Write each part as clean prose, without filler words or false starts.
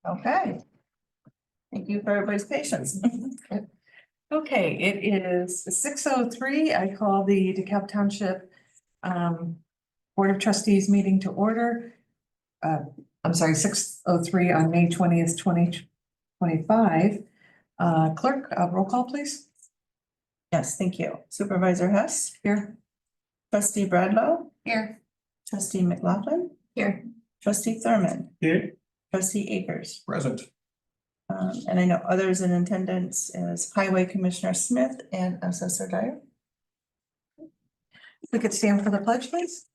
Okay. Thank you for everybody's patience. Okay, it is 6:03. I call the DeKalb Township Board of Trustees meeting to order. I'm sorry, 6:03 on May 20th, 2025. Clerk, roll call, please. Yes, thank you. Supervisor Hess, Here. trustee Bradlow, Here. trustee McLaughlin, Here. trustee Thurman, Here. trustee Akers. Present. And I know others in attendance is Highway Commissioner Smith and Assessor Dyer. If we could stand for the pledge, please.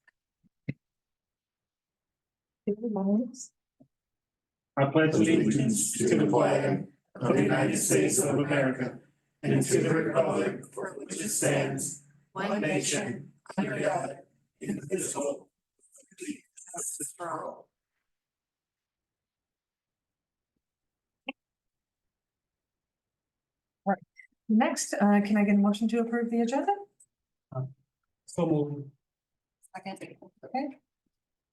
I pledge allegiance to the flag of the United States of America and to the republic for which it stands, one nation, under God, indivisible, with liberty and justice for all. Next, can I get a motion to approve the agenda? So moved. Second. Okay.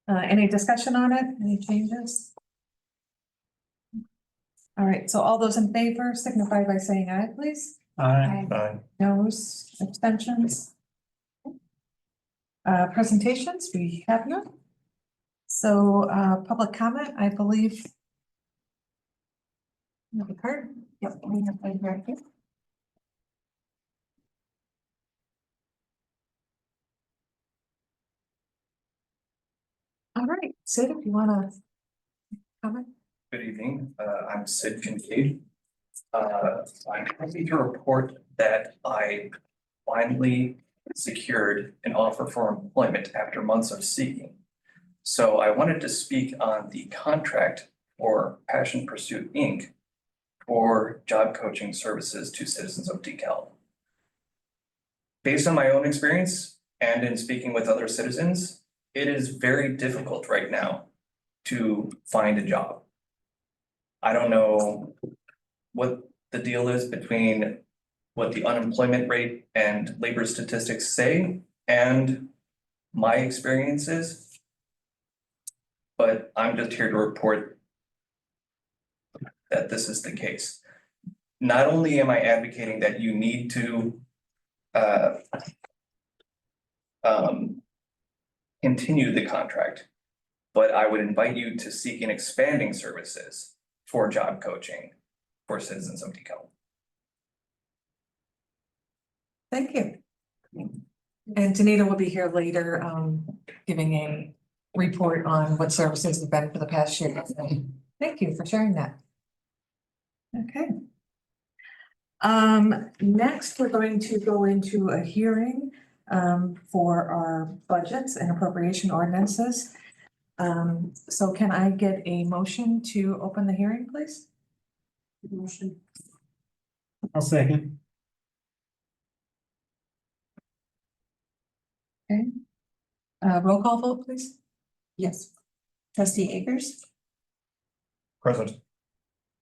Any discussion on it? Any changes? All right, so all those in favor signify by saying aye, please. Aye. Noes, abstentions? Presentations, we have none. So, public comment, I believe. You have a card? Yep, we have one right here. All right, Sid, if you wanna comment? Good evening, I'm Sid Kincaid. I'm happy to report that I finally secured an offer for employment after months of seeking. So I wanted to speak on the contract for Passion Pursuit, Inc. for job coaching services to citizens of DeKalb. Based on my own experience and in speaking with other citizens, it is very difficult right now to find a job. I don't know what the deal is between what the unemployment rate and labor statistics say and my experiences. But I'm just here to report that this is the case. Not only am I advocating that you need to continue the contract, but I would invite you to seek an expanding services for job coaching for citizens of DeKalb. Thank you. And Danita will be here later, giving a report on what services have been for the past year. Thank you for sharing that. Okay. Next, we're going to go into a hearing for our budgets and appropriation ordinances. So can I get a motion to open the hearing, please? Motion. I'll second. Okay. Roll call vote, please. Yes. Trustee Akers, Present.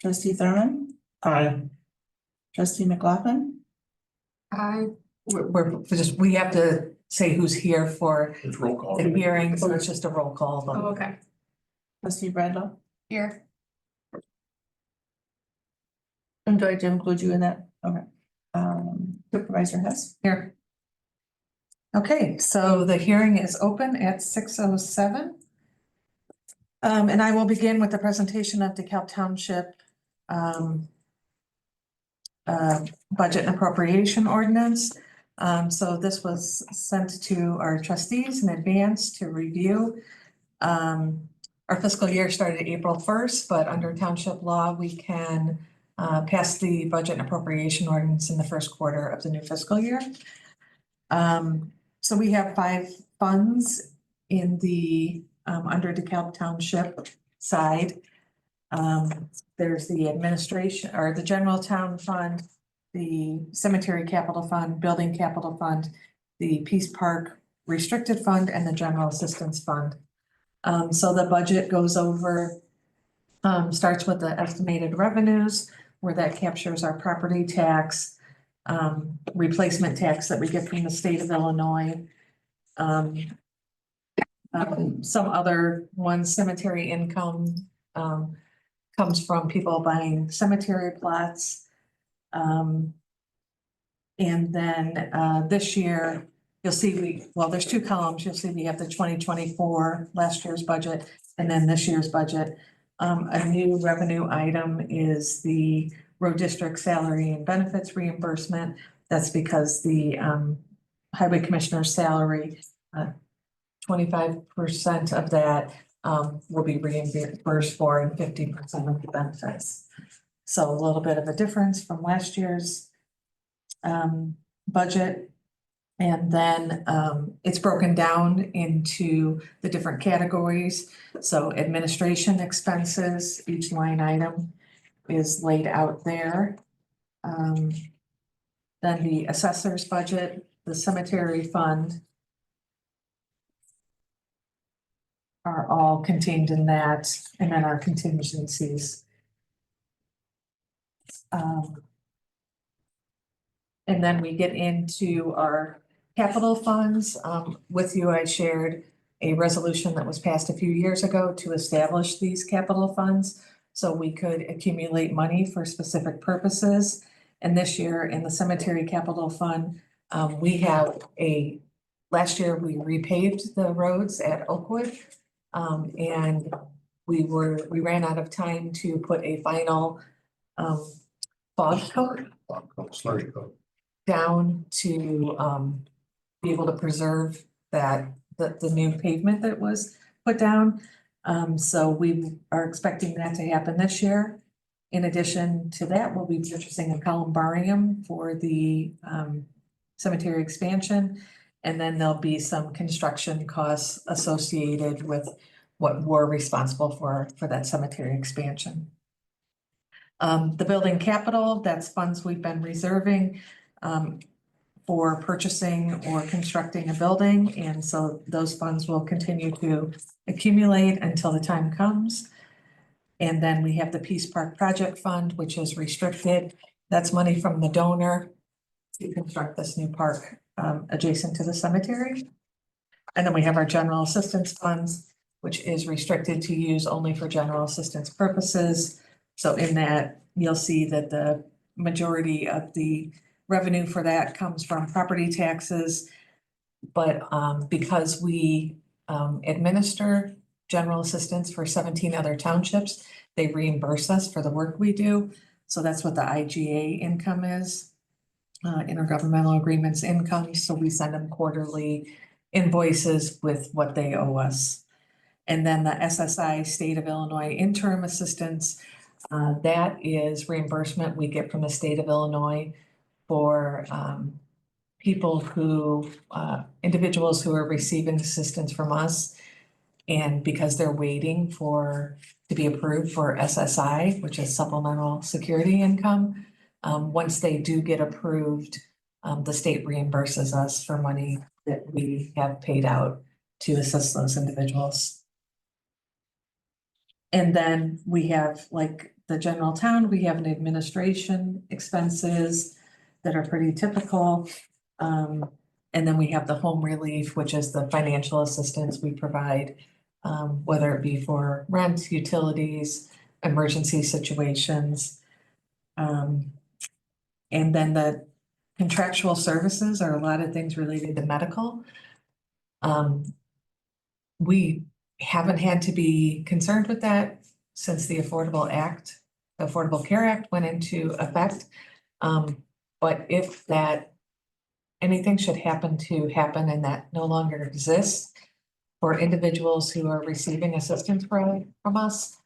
trustee Thurman, Aye. trustee McLaughlin, We have to say who's here for It's roll call. the hearing, so it's just a roll call vote. okay. Trustee Bradlow. Here. And do I have to include you in that? Okay. Supervisor Hess. Here. Okay, so the hearing is open at 6:07. And I will begin with the presentation of DeKalb Township budget and appropriation ordinance. So this was sent to our trustees in advance to review. Our fiscal year started April 1st, but under township law, we can pass the budget and appropriation ordinance in the first quarter of the new fiscal year. So we have 5 funds in the under DeKalb Township side. There's the administration or the general town fund, the cemetery capital fund, building capital fund, the Peace Park restricted fund, and the general assistance fund. So the budget goes over, starts with the estimated revenues, where that captures our property tax, replacement tax that we get from the state of Illinois. Some other ones, cemetery income, comes from people buying cemetery plots. And then this year, you'll see there's two columns. You'll see we have the 2024 last year's budget and then this year's budget. A new revenue item is the road district salary and benefits reimbursement. That's because the highway commissioner's salary, 25% of that will be reimbursed for and 50% of the benefits. So a little bit of a difference from last year's budget. And then it's broken down into the different categories. So administration expenses, each line item is laid out there. Then the assessor's budget, the cemetery fund are all contained in that, and then our contingencies. And then we get into our capital funds. With you, I shared a resolution that was passed a few years ago to establish these capital funds so we could accumulate money for specific purposes. And this year in the cemetery capital fund, last year we repaved the roads at Oakwood. And we ran out of time to put a final fog coat Slurry coat. down to be able to preserve the new pavement that was put down. So we are expecting that to happen this year. In addition to that, we'll be purchasing a columbarium for the cemetery expansion. And then there'll be some construction costs associated with what we're responsible for that cemetery expansion. The building capital, that's funds we've been reserving for purchasing or constructing a building. And so those funds will continue to accumulate until the time comes. And then we have the Peace Park Project Fund, which is restricted. That's money from the donor to construct this new park adjacent to the cemetery. And then we have our general assistance funds, which is restricted to use only for general assistance purposes. So in that, you'll see that the majority of the revenue for that comes from property taxes. But because we administer general assistance for 17 other townships, they reimburse us for the work we do. So that's what the IGA income is, intergovernmental agreements income. So we send them quarterly invoices with what they owe us. And then the SSI State of Illinois interim assistance, that is reimbursement we get from the state of Illinois for people individuals who are receiving assistance from us. And because they're waiting to be approved for SSI, which is supplemental security income, once they do get approved, the state reimburses us for money that we have paid out to assist those individuals. And then we have, like the general town, we have an administration expenses that are pretty typical. And then we have the home relief, which is the financial assistance we provide, whether it be for rent, utilities, emergency situations. And then the contractual services are a lot of things related to medical. We haven't had to be concerned with that since the Affordable Care Act went into effect. But if anything should happen and that no longer exists for individuals who are receiving assistance from us,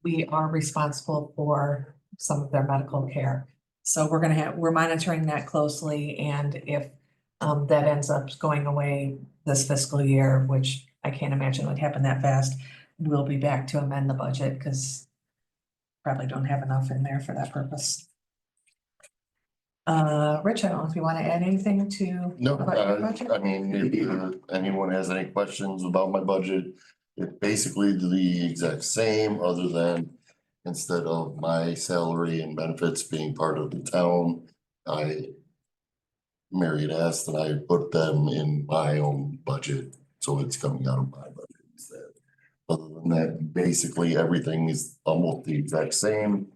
we are responsible for some of their medical care. So we're monitoring that closely, and if that ends up going away this fiscal year, which I can't imagine would happen that fast, we'll be back to amend the budget because probably don't have enough in there for that purpose. Rich, I don't know if you want to add anything to. No, about your budget? I mean, if anyone has any questions about my budget, it's basically the exact same, other than instead of my salary and benefits being part of the town, Mary had asked that I put them in my own budget, so it's coming out of my budget instead. Other than that, basically everything is almost the exact same,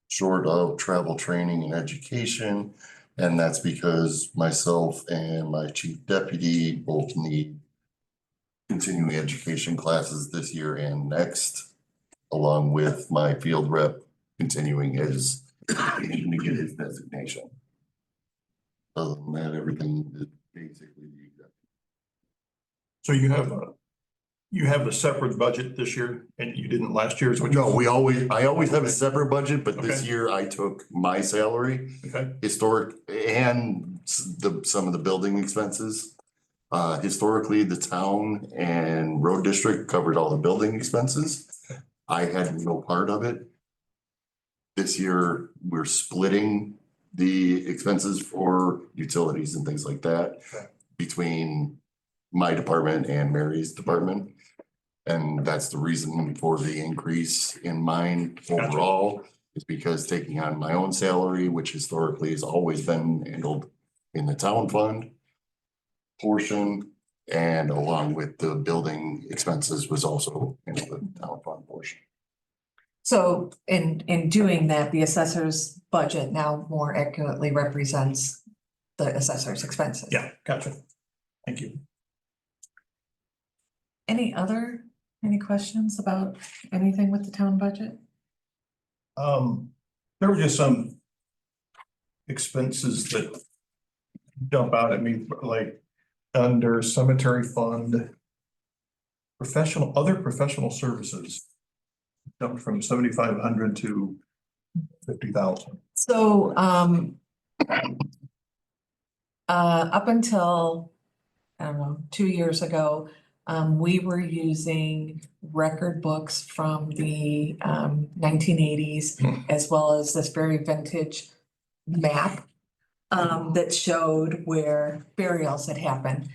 short of travel, training and education. And that's because myself and my chief deputy both need continuing education classes this year and next, along with my field rep continuing his, to get his designation. Other than that, everything is basically the exact. So you have a separate budget this year and you didn't last year, is what you? No, I always have a separate budget, but this Okay. year I took my salary, Okay, historic and some of the building expenses. Historically, the town and road district covered all the building expenses. I had no part of it. This year, we're splitting the expenses for utilities and things like that Okay. between my department and Mary's department. And that's the reason for the increase in mine overall, is because taking on my own salary, which historically has always been handled in the town fund portion, and along with the building expenses was also in the town fund portion. So in doing that, the assessor's budget now more accurately represents the assessor's expenses. yeah, gotcha. Thank you. Any questions about anything with the town budget? There were just some expenses that jump out at me, like under cemetery fund, other professional services jumped from 7,500 to 50,000. So, up until, I don't know, 2 years ago, we were using record books from the 1980s, as well as this very vintage map that showed where burials had happened.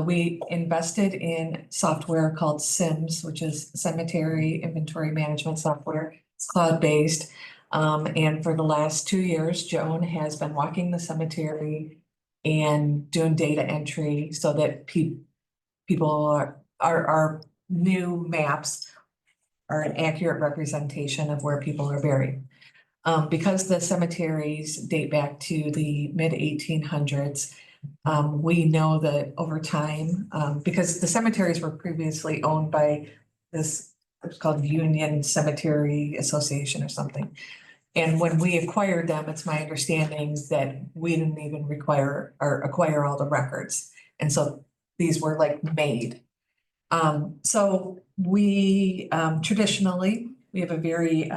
We invested in software called SIMS, which is Cemetery Inventory Management Software. It's cloud-based. And for the last 2 years, Joan has been walking the cemetery and doing data entry so that people our new maps are an accurate representation of where people are buried. Because the cemeteries date back to the mid-1800s, we know that over time, because the cemeteries were previously owned by this, it's called Union Cemetery Association or something. And when we acquired them, it's my understanding that we didn't even acquire all the records. And so these were like made. So we traditionally, we have a very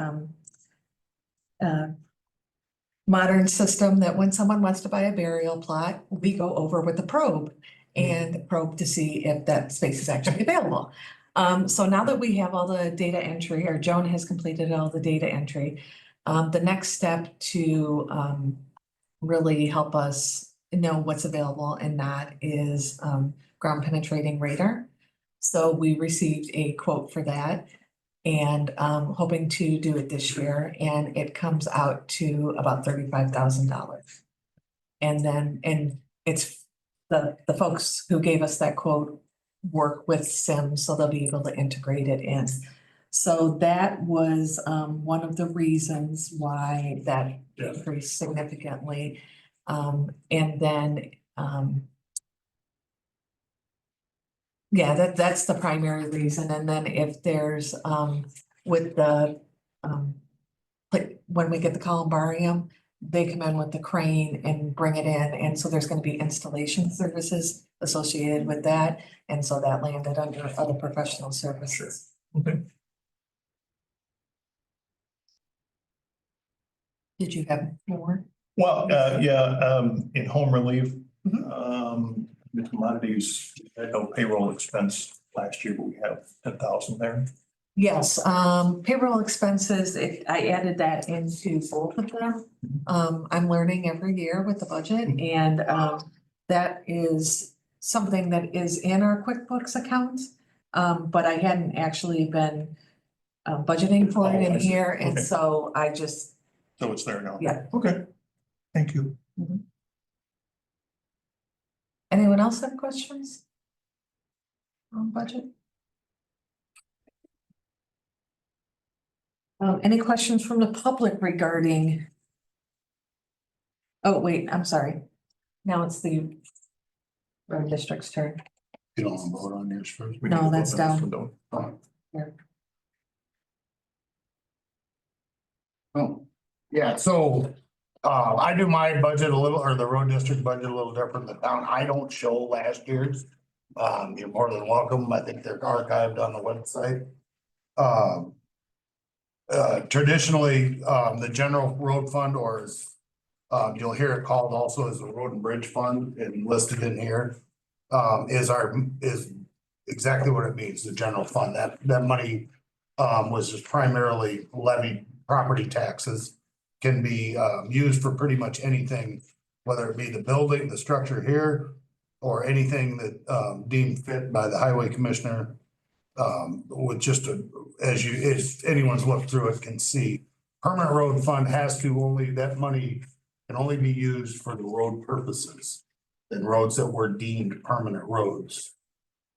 modern system that when someone wants to buy a burial plot, we go over with the probe and probe to see if that space is actually available. So now that we have all the data entry, or Joan has completed all the data entry, the next step to really help us know what's available and not is ground penetrating radar. So we received a quote for that and hoping to do it this year, and it comes out to about $35,000. And it's the folks who gave us that quote work with SIMS, so they'll be able to integrate it in. So that was one of the reasons why that increased significantly. And then yeah, that's the primary reason. And then if there's with the like when we get the columbarium, they come in with the crane and bring it in. And so there's going to be installation services associated with that. And so that landed under other professional services. Okay. Did you have more? Well, in home relief, Mhm. the commodities, had no payroll expense last year, but we have 10,000 there. Yes, payroll expenses, I added that into both of them. I'm learning every year with the budget, and that is something that is in our QuickBooks account. But I hadn't actually been budgeting for it Oh, I in see. here, and Okay. so I just, So it's there now. yeah. Okay, thank you. Anyone else have questions on budget? Any questions from the public regarding? Oh, wait, I'm sorry. Now it's the road district's turn. You don't want to vote on yours first? We need No, to vote that's on this down. one, don't we? Oh, yeah, so, I do my budget a little, or the road district budget a little different than town. I don't show last year's. You're more than welcome. I think they're archived on the website. Traditionally, the general road fund, or as, you'll hear it called also as the road and bridge fund and listed in here, is exactly what it means, the general fund. That money, was just primarily levied property taxes, can be, used for pretty much anything, whether it be the building, the structure here, or anything that, deemed fit by the highway commissioner. With just as anyone's looked through it can see, permanent road fund has to only, that money can only be used for the road purposes. And roads that were deemed permanent roads,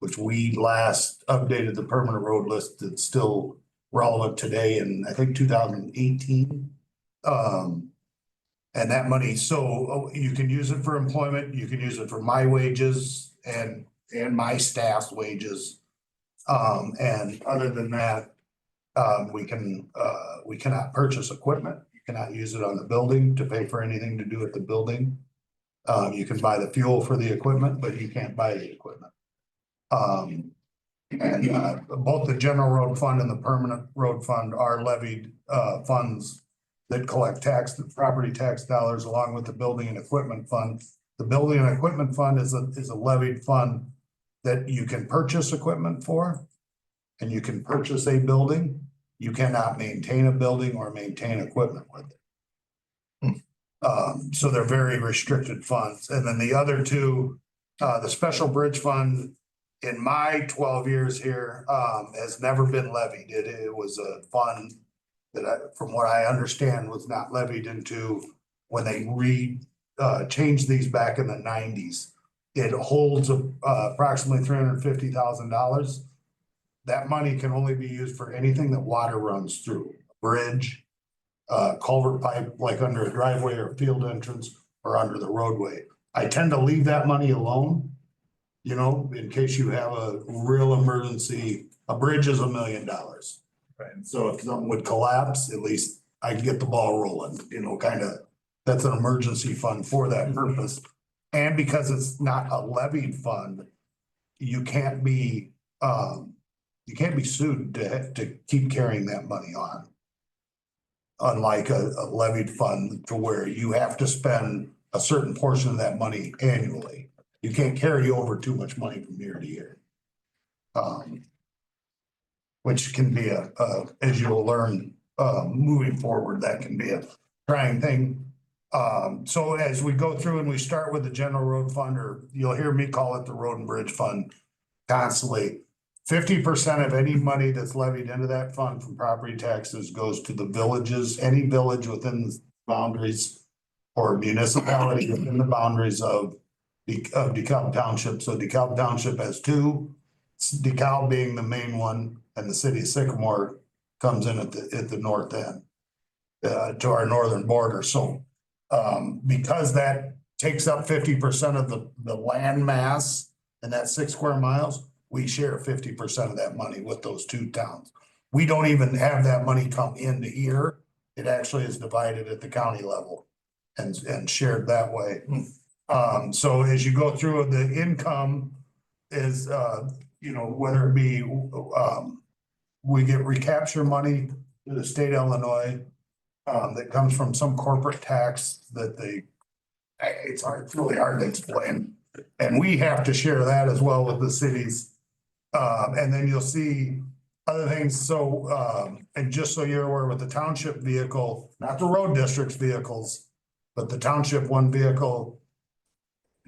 which we last updated the permanent road list that's still relevant today in, I think, 2018. And that money, so you can use it for employment, you can use it for my wages and my staff's wages. And other than that, we cannot purchase equipment. You cannot use it on the building to pay for anything to do with the building. You can buy the fuel for the equipment, but you can't buy the equipment. And both the general road fund and the permanent road fund are levied, funds that collect property tax dollars along with the building and equipment fund. The building and equipment fund is a levied fund that you can purchase equipment for, and you can purchase a building. You cannot maintain a building or maintain equipment with it. So they're very restricted funds. And then the other two, the special bridge fund, in my 12 years here, has never been levied. It was a fund that from what I understand, was not levied into when they changed these back in the 90s. It holds approximately $350,000. That money can only be used for anything that water runs through, bridge, culvert pipe, like under a driveway or field entrance, or under the roadway. I tend to leave that money alone, you know, in case you have a real emergency. A bridge is $1 million. Right. So if something would collapse, at least I can get the ball rolling, you know, kind of, that's an emergency fund for that purpose. And because it's not a levied fund, you can't be sued to keep carrying that money on. Unlike a levied fund to where you have to spend a certain portion of that money annually. You can't carry over too much money from year to year. Which can be as you'll learn, moving forward, that can be a trying thing. So as we go through and we start with the general road fund, or you'll hear me call it the road and bridge fund constantly. 50% of any money that's levied into that fund from property taxes goes to the villages, any village within the boundaries or municipality within the boundaries of DeKalb Township. So DeKalb Township has two, DeKalb being the main one, and the city of Sycamore comes in at the north end, to our northern border. So, because that takes up 50% of the land mass and that 6 square miles, we share 50% of that money with those two towns. We don't even have that money come into here. It actually is divided at the county level and shared that way. So as you go through, the income is, you know, whether it be, we get recapture money to the state of Illinois, that comes from some corporate tax that it's really hard to explain. And we have to share that as well with the cities. And then you'll see other things. So, and just so you're aware, with the township vehicle, not the road district's vehicles, but the township one vehicle,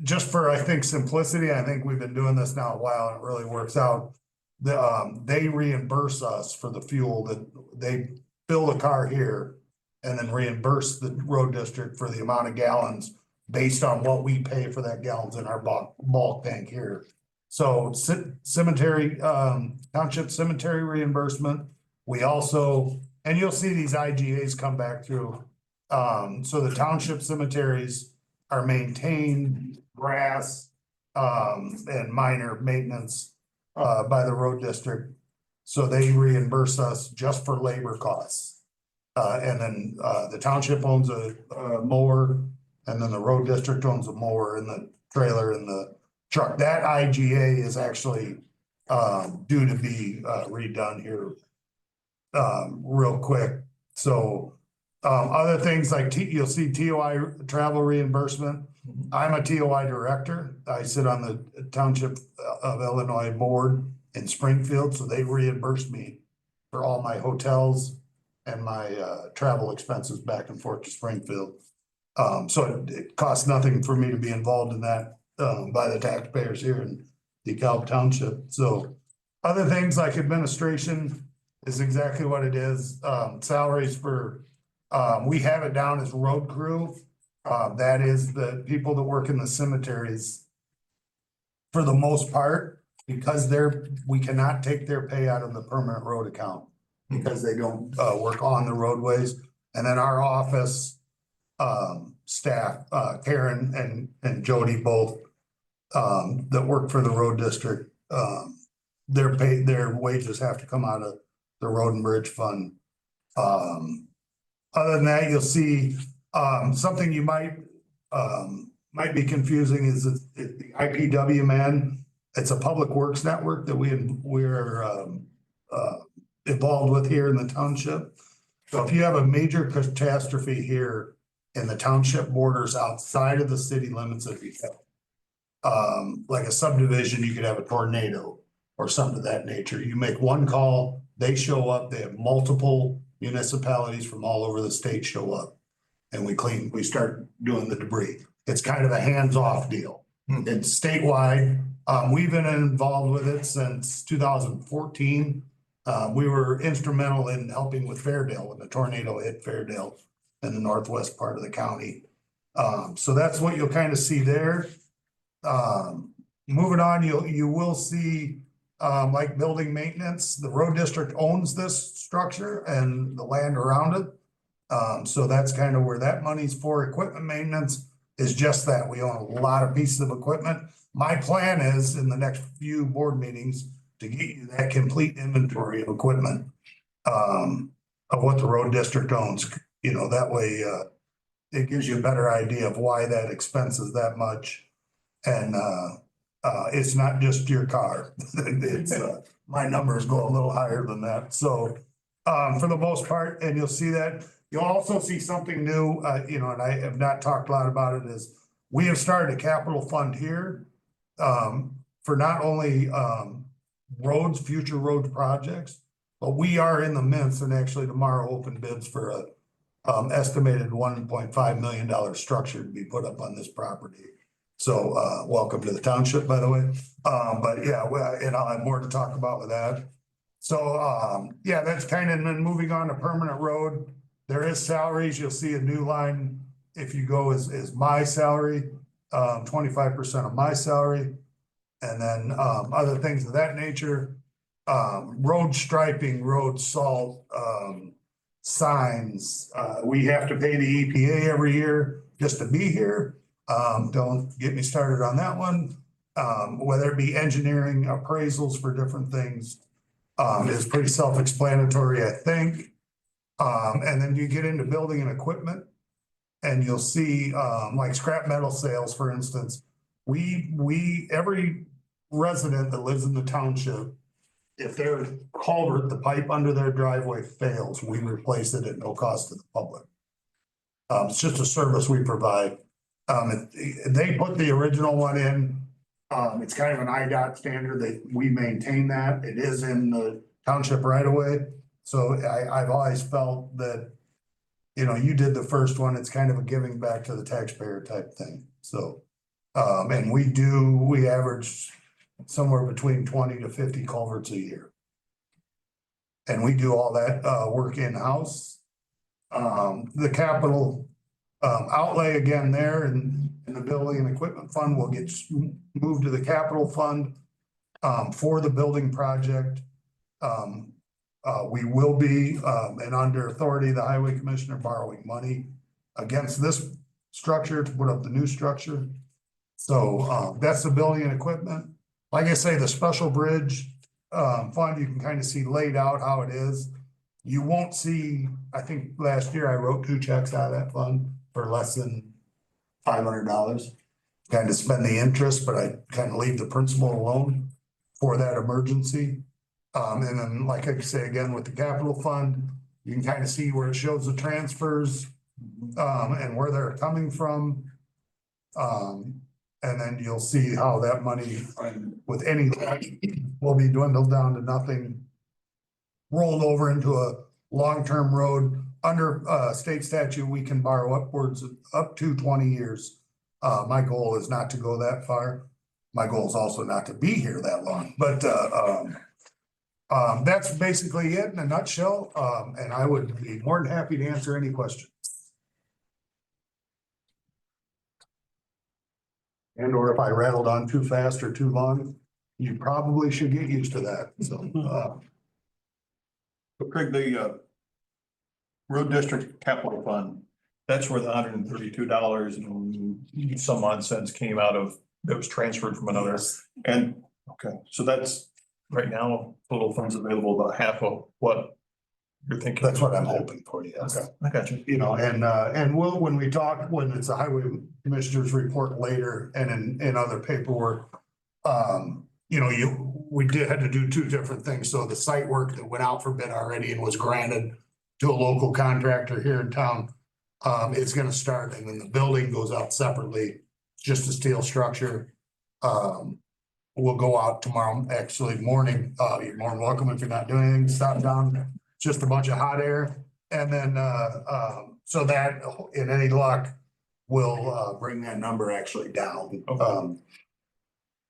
just for, I think, simplicity, I think we've been doing this now a while and it really works out. They reimburse us for the fuel that they fill the car here and then reimburse the road district for the amount of gallons based on what we pay for that gallons in our bulk tank here. So cemetery, township cemetery reimbursement. We also and you'll see these IGAs come back through. So the township cemeteries are maintained, grass, and minor maintenance, by the road district. So they reimburse us just for labor costs. And then, the township owns a mower, and then the road district owns a mower and the trailer and the truck. That IGA is actually, due to be, redone here, real quick. So, other things like you'll see TOI travel reimbursement. I'm a TOI director. I sit on the Township of Illinois Board in Springfield, so they reimburse me for all my hotels and my travel expenses back and forth to Springfield. So it costs nothing for me to be involved in that by the taxpayers here in DeKalb Township. So other things like administration is exactly what it is. Salaries for, we have it down as road crew. That is the people that work in the cemeteries for the most part, because we cannot take their pay out of the permanent road account because they don't work on the roadways. And then our office staff, Karen and Jody both, that work for the road district, their wages have to come out of the road and bridge fund. Other than that, you'll see something you might be confusing is the IPW man. It's a public works network that we're involved with here in the township. So if you have a major catastrophe here in the township borders outside of the city limits of DeKalb, like a subdivision, you could have a tornado or something of that nature. You make one call, they show up, they have multiple municipalities from all over the state show up. And we start doing the debris. It's kind of a hands-off deal. It's statewide. We've been involved with it since 2014. We were instrumental in helping with Fairdale when the tornado hit Fairdale in the northwest part of the county. So that's what you'll kind of see there. Moving on, you will see like building maintenance. The road district owns this structure and the land around it. So that's kind of where that money's for. Equipment maintenance is just that. We own a lot of pieces of equipment. My plan is in the next few board meetings to get you that complete inventory of equipment, of what the road district owns. You know, that way, it gives you a better idea of why that expense is that much. And, it's not just your car. It's, my numbers go a little higher than that. So, for the most part, and you'll see that. You'll also see something new, and I have not talked a lot about it, is we have started a capital fund here for not only future road projects, but we are in the midst and actually tomorrow open bids for a estimated $1.5 million structure to be put up on this property. So welcome to the township, by the way. But yeah, and I'll have more to talk about with that. So yeah, that's kind of, and then moving on to permanent road. There is salaries. You'll see a new line. If you go is my salary, 25% of my salary. And then other things of that nature, road striping, road salt, signs. We have to pay the EPA every year just to be here. Don't get me started on that one. Whether it be engineering appraisals for different things, is pretty self-explanatory, I think. And then you get into building and equipment and you'll see, like scrap metal sales, for instance, every resident that lives in the township, if their culvert, the pipe under their driveway fails, we replace it at no cost to the public. It's just a service we provide. They put the original one in, it's kind of an IDOT standard that we maintain that. It is in the township right away. So I've always felt that, you did the first one, it's kind of a giving back to the taxpayer type thing. So, and we average somewhere between 20 to 50 culverts a year. And we do all that, work in-house. The capital, outlay again there in the building and equipment fund will get moved to the capital fund, for the building project. We will be, and under authority of the highway commissioner, borrowing money against this structure to put up the new structure. So, that's the building and equipment. Like I say, the special bridge, fund, you can kind of see laid out how it is. You won't see, I think last year I wrote 2 checks out of that fund for less than $500. Kind of spend the interest, but I kind of leave the principal alone for that emergency. And then, like I say again, with the capital fund, you can kind of see where it shows the transfers, and where they're coming from. And then you'll see how that money with any will be dwindled down to nothing. Rolled over into a long-term road. Under state statute, we can borrow upwards of up to 20 years. My goal is not to go that far. My goal is also not to be here that long, but that's basically it in a nutshell. And I would be more than happy to answer any questions. And or if I rattled on too fast or too long, you probably should get used to that, so. But Craig, the road district capital fund, that's where the $132 and some odd cents came out of, that was transferred from another. And, okay, so that's right now, total funds available, about half of what you're thinking. That's what I'm hoping for, yes. Okay, I got you. You know, and we'll, when we talk, when it's a highway commissioners report later and in other paperwork, you know, we had to do 2 different things. So the site work that went out for bid already and was granted to a local contractor here in town, is gonna start, and then the building goes out separately, just a steel structure. We'll go out tomorrow, actually morning. You're more than welcome if you're not doing anything, stop down, just a bunch of hot air. And then, so that in any luck will, bring that number actually down.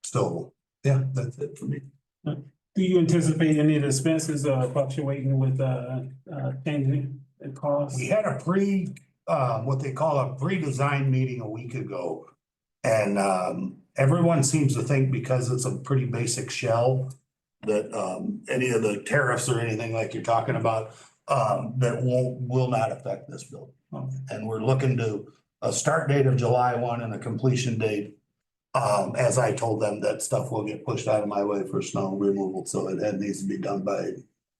So, yeah, that's it for me. Do you anticipate any of the expenses fluctuating with changing the cost? We had a what they call a pre-design meeting a week ago. And everyone seems to think because it's a pretty basic shell that any of the tariffs or anything like you're talking about, that will not affect this building. Okay. And we're looking to a start date of July 1 and a completion date. As I told them, that stuff will get pushed out of my way for snow removal, so it needs to be done by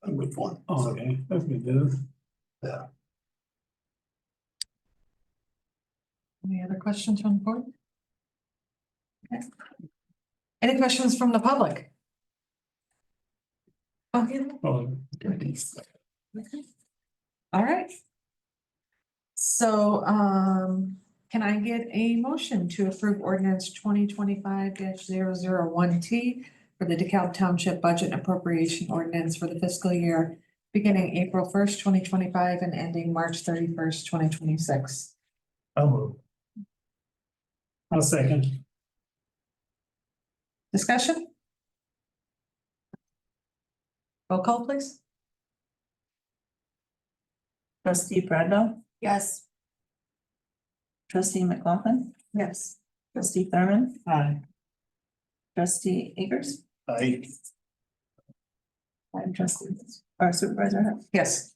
with 1. So, Okay, that's good news. yeah. Any other questions from the board? Okay. Any questions from the public? Okay. Oh, Okay. All right. So, can I get a motion to approve ordinance 2025-001T for the DeKalb Township Budget and Appropriation Ordinance for the fiscal year beginning April 1st, 2025 and ending March 31st, 2026? I'll move. I'll second. Discussion? Roll call, please. Trustee Bradwell, Yes. trustee McLaughlin, Yes. trustee Thurman, Aye. trustee Akers, Aye. and trustee, or supervisor Hess. Yes.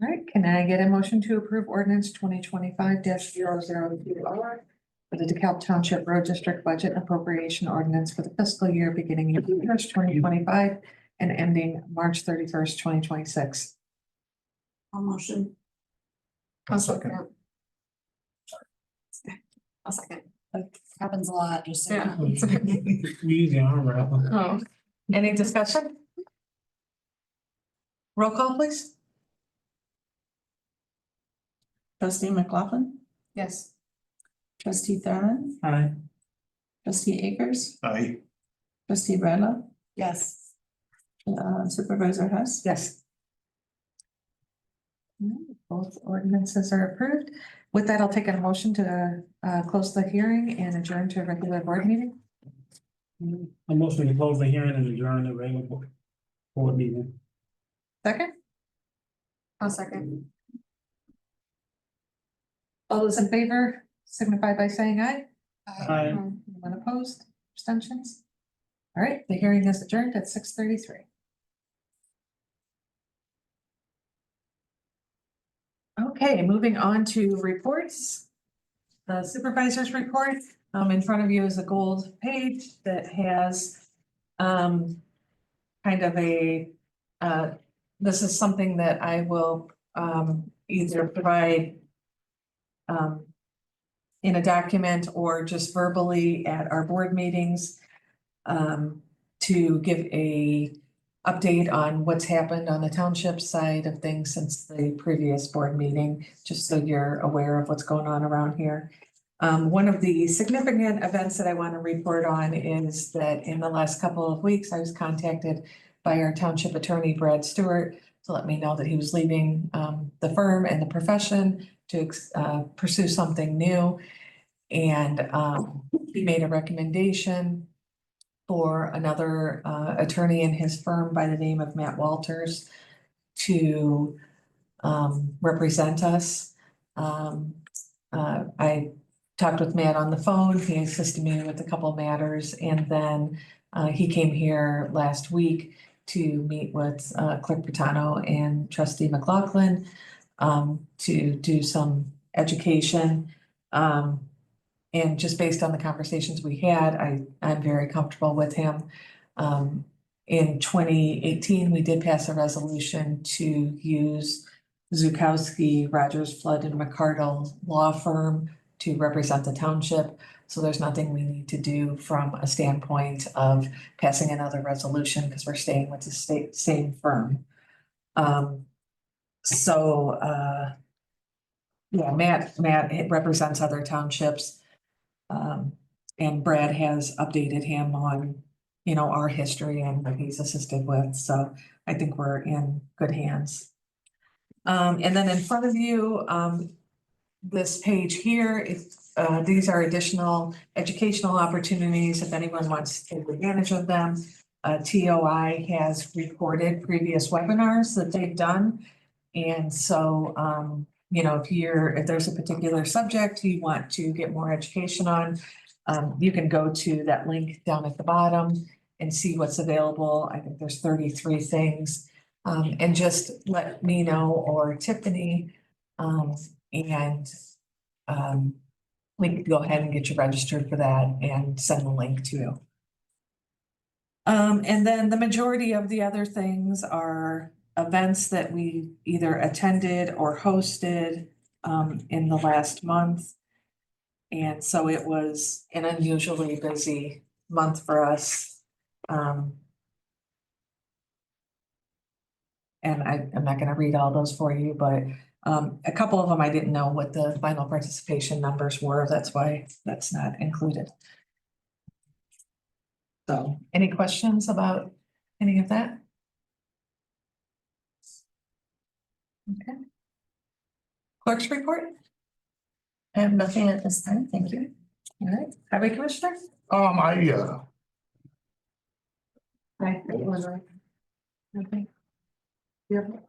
All right, can I get a motion to approve ordinance 2025-002R for the DeKalb Township Road District Budget Appropriation Ordinance for the fiscal year beginning April 1st, 2025 and ending March 31st, 2026? I'll motion. I'll second. I'll second. Happens a lot, just so. Yeah. Easy arm wrapper. Oh, any discussion? Roll call, please. Trustee McLaughlin, Yes. trustee Thurman, Aye. trustee Akers, Aye. trustee Bradwell, Yes. supervisor Hess. Yes. Both ordinances are approved. With that, I'll take a motion to close the hearing and adjourn to a regular board meeting. A motion to close the hearing and adjourn the regular board meeting. Second, I'll second. all those in favor signify by saying aye. Aye. Anyone opposed, abstentions? All right, the hearing is adjourned at 6:33. Okay, moving on to reports. The supervisor's report, in front of you is a gold page that has, kind of a, this is something that I will, either provide, in a document or just verbally at our board meetings, to give a update on what's happened on the township side of things since the previous board meeting, just so you're aware of what's going on around here. One of the significant events that I want to report on is that in the last couple of weeks, I was contacted by our township attorney, Brad Stewart, to let me know that he was leaving the firm and the profession to pursue something new. And he made a recommendation for another attorney in his firm by the name of Matt Walters to represent us. I talked with Matt on the phone. He assisted me with a couple matters, and then he came here last week to meet with Clerk Bertano and Trustee McLaughlin to do some education. And just based on the conversations we had, I'm very comfortable with him. In 2018, we did pass a resolution to use Zukowski, Rogers, Flood and McCardle Law Firm to represent the township. So there's nothing we need to do from a standpoint of passing another resolution because we're staying with the same firm. Yeah, Matt represents other townships. And Brad has updated him on, our history and what he's assisted with, so I think we're in good hands. And then in front of you, this page here, these are additional educational opportunities if anyone wants to take advantage of them. TOI has recorded previous webinars that they've done. And so, if there's a particular subject you want to get more education on, you can go to that link down at the bottom and see what's available. I think there's 33 things. And just let me know or Tiffany, and we can go ahead and get you registered for that and send the link to you. And then the majority of the other things are events that we either attended or hosted in the last month. And so it was an unusually busy month for us. And I'm not gonna read all those for you, but a couple of them I didn't know what the final participation numbers were. That's why that's not included. So any questions about any of that? Okay. Clerk's report? I have nothing at this time, thank you. All right, Highway Commissioner? I Right. Okay. Yep.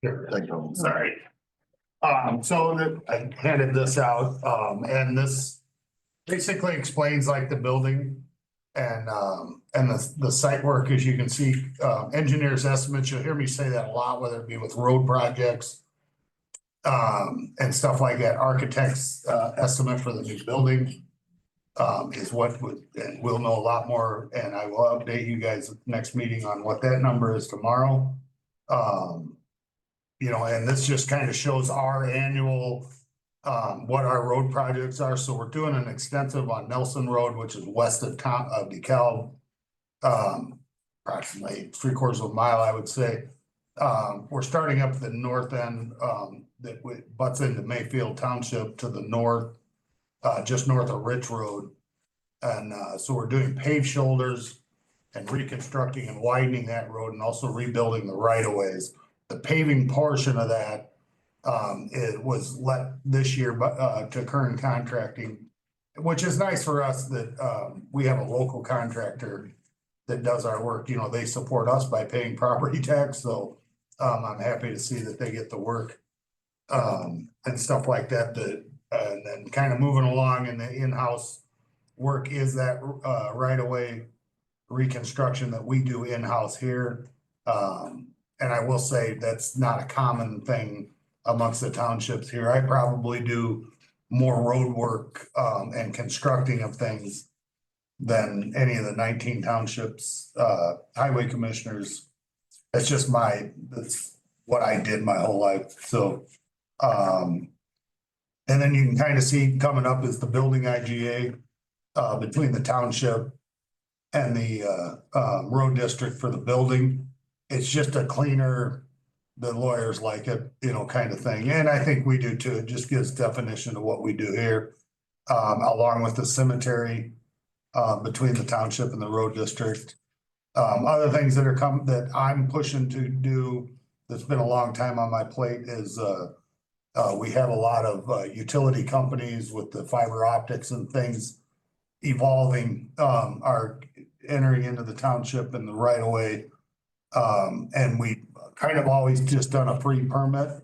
Here, Thank you. sorry. So I handed this out, and this basically explains like the building and the site work, as you can see, engineers' estimates, you'll hear me say that a lot, whether it be with road projects and stuff like that. Architect's estimate for the new building is what would, and we'll know a lot more, and I will update you guys at the next meeting on what that number is tomorrow. And this just kind of shows our annual what our road projects are. So we're doing an extensive on Nelson Road, which is west of DeKalb. Approximately 3/4 of a mile, I would say. We're starting up the north end that butts into Mayfield Township to the north, just north of Rich Road. And so we're doing paved shoulders and reconstructing and widening that road and also rebuilding the right of ways. The paving portion of that it was let this year to Kern Contracting, which is nice for us that we have a local contractor that does our work. They support us by paying property tax, so I'm happy to see that they get the work and stuff like that. And then kind of moving along in the in-house work is that right away reconstruction that we do in-house here. And I will say that's not a common thing amongst the townships here. I probably do more road work, and constructing of things than any of the 19 townships, highway commissioners. That's just that's what I did my whole life, so, and then you can kind of see coming up is the building IGA, between the township and the, road district for the building. It's just a cleaner, the lawyers like it, you know, kind of thing, and I think we do too. It just gives definition of what we do here. Along with the cemetery, between the township and the road district. Other things that that I'm pushing to do, that's been a long time on my plate is, we have a lot of, utility companies with the fiber optics and things evolving, are entering into the township and the right of way. And we kind of always just done a pre-permit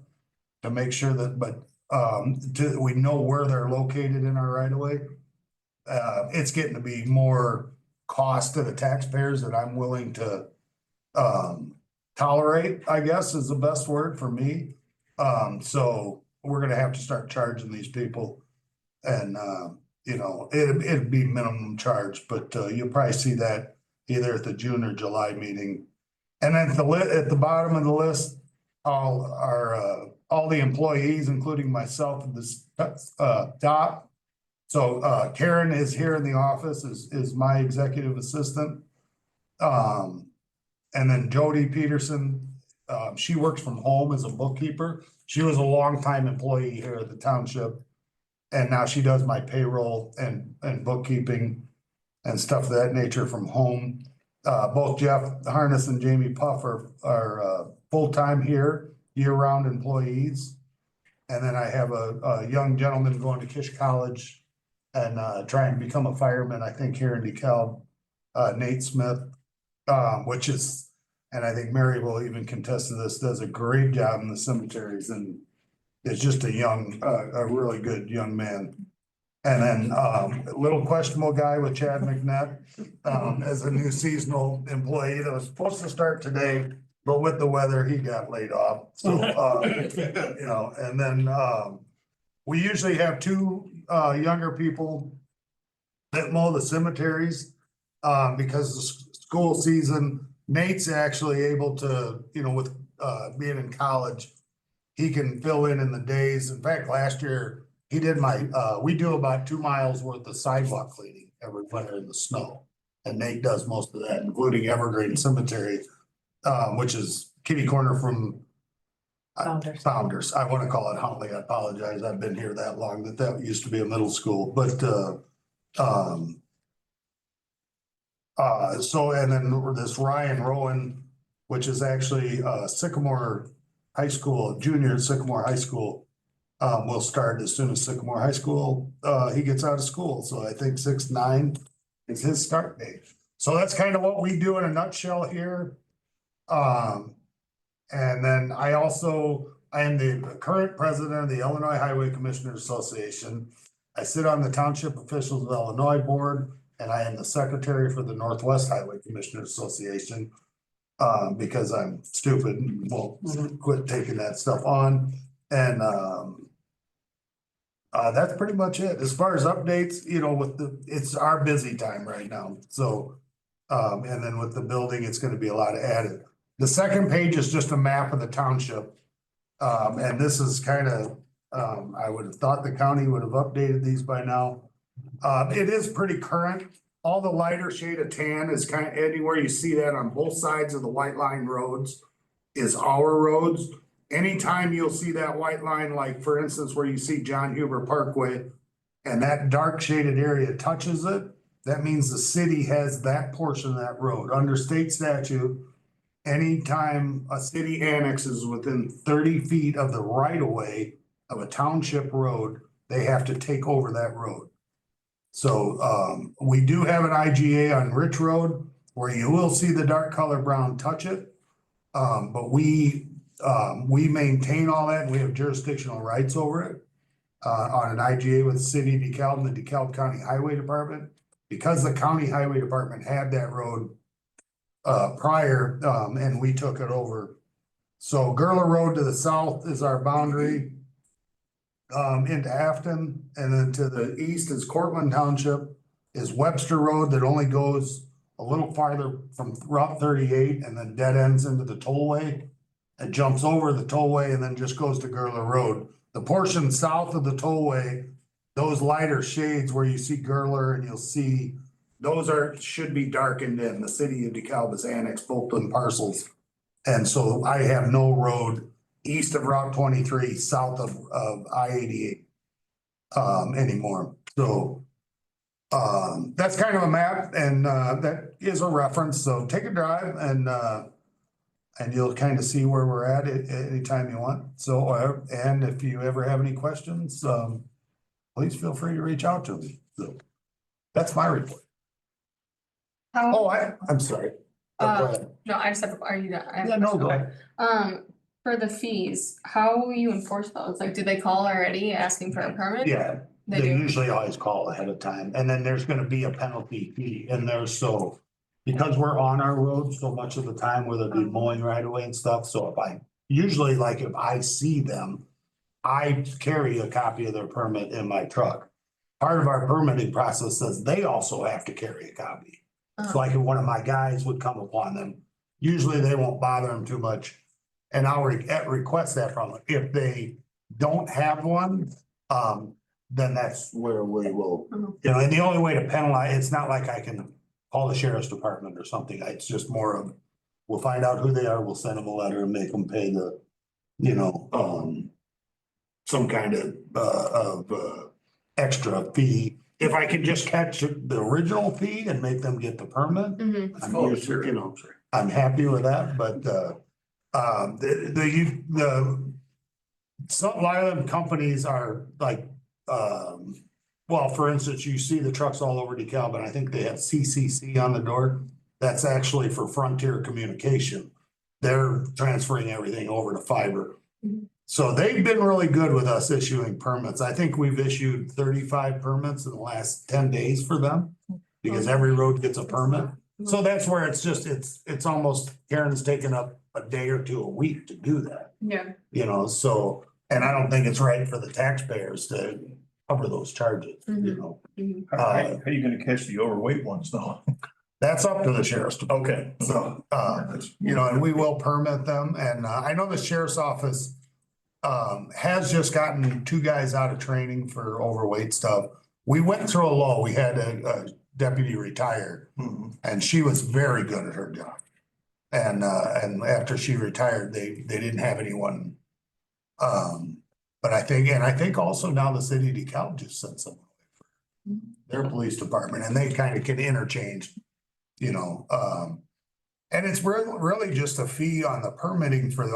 to make sure that, but, we know where they're located in our right of way. It's getting to be more cost to the taxpayers that I'm willing to, tolerate, I guess is the best word for me. So we're gonna have to start charging these people. And, you know, it'd be minimum charge, but, you'll probably see that either at the June or July meeting. And then at the bottom of the list, all the employees, including myself at this, top. So, Karen is here in the office, is my executive assistant. And then Jody Peterson, she works from home as a bookkeeper. She was a longtime employee here at the township. And now she does my payroll and bookkeeping and stuff of that nature from home. Both Jeff Harness and Jamie Puff are full-time here, year-round employees. And then I have a young gentleman going to Kish College and trying to become a fireman, I think here in DeKalb, Nate Smith, which is, and I think Mary will even contest to this, does a great job in the cemeteries and is just a really good young man. And then a little questionable guy with Chad McNett, as a new seasonal employee that was supposed to start today, but with the weather, he got laid off. So, you know, and then we usually have two younger people that mow the cemeteries, because the school season, Nate's actually able to, you know, with being in college, he can fill in the days. In fact, last year, he did we do about 2 miles worth of sidewalk cleaning every winter in the snow. And Nate does most of that, including Evergreen Cemetery, which is kitty corner from Founders. I want to call it Huntley. I apologize. I've been here that long that used to be a middle school, but, so, and then this Ryan Rowan, which is actually, Sycamore High School, junior at Sycamore High School, will start as soon as Sycamore High School, he gets out of school. So I think 6/9 is his start date. So that's kind of what we do in a nutshell here. And then I am the current president of the Illinois Highway Commissioners Association. I sit on the Township Officials of Illinois Board, and I am the secretary for the Northwest Highway Commissioners Association. Because I'm stupid and won't quit taking that stuff on. And that's pretty much it. As far as updates, you know, it's our busy time right now. So, and then with the building, it's gonna be a lot added. The second page is just a map of the township. And this is kind of, I would have thought the county would have updated these by now. It is pretty current. All the lighter shade of tan is kind of anywhere you see that on both sides of the white line roads is our roads. Anytime you'll see that white line, like for instance, where you see John Huber Parkway and that dark shaded area touches it, that means the city has that portion of that road. Under state statute, anytime a city annexes within 30 feet of the right of way of a township road, they have to take over that road. So, we do have an IGA on Rich Road where you will see the dark color brown touch it. But we maintain all that and we have jurisdictional rights over it. On an IGA with the city of DeKalb and the DeKalb County Highway Department. Because the county highway department had that road prior, and we took it over. So Gurler Road to the south is our boundary. Into Afton, and then to the east is Cortland Township, is Webster Road that only goes a little farther from Route 38 and then dead ends into the tollway. It jumps over the tollway and then just goes to Gurler Road. The portion south of the tollway, those lighter shades where you see Gurler and you'll see, those should be darkened in. The city of DeKalb has annexed both them parcels. And so I have no road east of Route 23, south of I-88 anymore. So that's kind of a map, and that is a reference. So take a drive and you'll kind of see where we're at anytime you want. So and if you ever have any questions, please feel free to reach out to me. So that's my report. Oh, I'm sorry. Go ahead. No, I just have, are you done? I have a Yeah, no, question. go Okay. ahead. For the fees, how will you enforce those? Like, did they call already asking for a permit? Yeah, They they do. usually always call ahead of time, and then there's gonna be a penalty fee in there, so. Because we're on our road so much of the time, whether it be mowing right away and stuff, so usually like if I see them. I carry a copy of their permit in my truck. Part of our permitting process says they also have to carry a copy. So like if one of my guys would come upon them, usually they won't bother them too much. And I'll request that from them. If they don't have one, then that's where we will, you know, and the only way to penalize, it's not like I can call the sheriff's department or something. It's just more of, we'll find out who they are, we'll send them a letter and make them pay the, you know, some kind of extra fee. If I can just catch the original fee and make them get the permit, Mhm. I'm usually, you know, I'm happy with that, but a lot of them companies are like, well, for instance, you see the trucks all over DeKalb, and I think they have CCC on the door. That's actually for Frontier Communication. They're transferring everything over to fiber. Mhm. So they've been really good with us issuing permits. I think we've issued 35 permits in the last 10 days for them. Because every road gets a permit. So that's where it's just, it's almost, Karen's taken up a day or two a week to do that, Yeah. you know, so, and I don't think it's right for the taxpayers to cover those charges, you know. How are you gonna catch the overweight ones though? That's up to the sheriff's department. Okay. So, you know, and we will permit them, and I know the sheriff's office has just gotten 2 guys out of training for overweight stuff. We went through a lull. We had a deputy retired, and she was very good at her job. And after she retired, they didn't have anyone. But I think also now the city of DeKalb just sent someone away for their police department, and they kind of can interchange, you know, and it's really just a fee on the permitting for the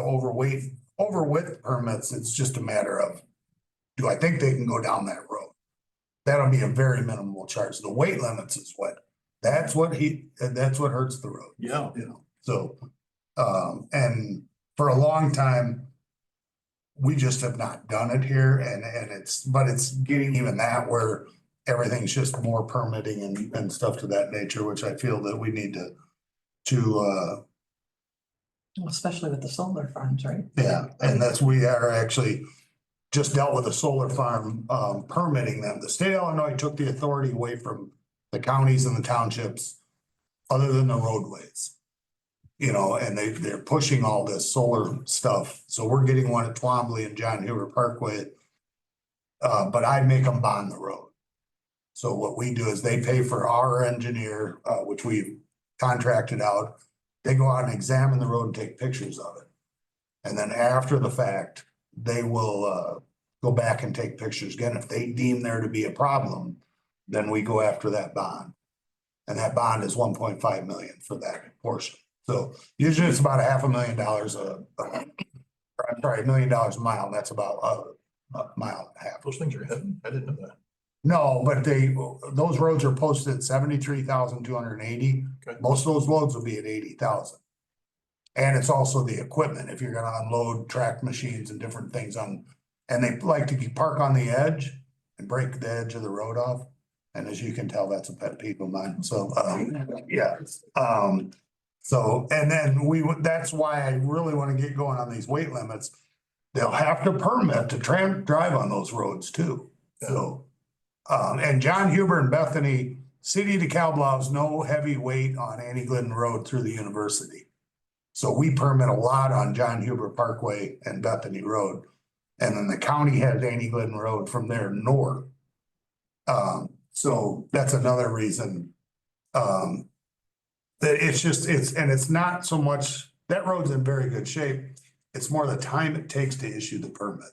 overweight permits. It's just a matter of, do I think they can go down that road? That'll be a very minimal charge. The weight limits is that's what hurts the road. Yeah. You know, so, and for a long time, we just have not done it here, and it's getting even that where everything's just more permitting and stuff to that nature, which I feel that we need to Especially with the solar farms, right? yeah, and we are actually just dealt with a solar farm, permitting them. The state of Illinois took the authority away from the counties and the townships, other than the roadways. You know, and they're pushing all this solar stuff, so we're getting one at Twombly and John Hewer Parkway. But I make them bond the road. So what we do is they pay for our engineer, which we've contracted out. They go out and examine the road and take pictures of it. And then after the fact, they will go back and take pictures again. If they deem there to be a problem, then we go after that bond. And that bond is 1.5 million for that portion. So usually it's about $500,000 $1 million a mile, and that's about a mile and a half. Those things are heavy. I didn't know that. No, but those roads are posted at 73,280. Okay. Most of those loads will be at 80,000. And it's also the equipment, if you're gonna unload track machines and different things and they like to park on the edge and break the edge of the road off. And as you can tell, that's a pet peeve of mine, so, yeah. So, and then that's why I really wanna get going on these weight limits. They'll have to permit to drive on those roads too, so. And John Huber and Bethany, City of DeKalb allows no heavy weight on Annie Glidden Road through the university. So we permit a lot on John Huber Parkway and Bethany Road. And then the county has Annie Glidden Road from there north. So that's another reason. That it's not so much, that road's in very good shape. It's more the time it takes to issue the permit.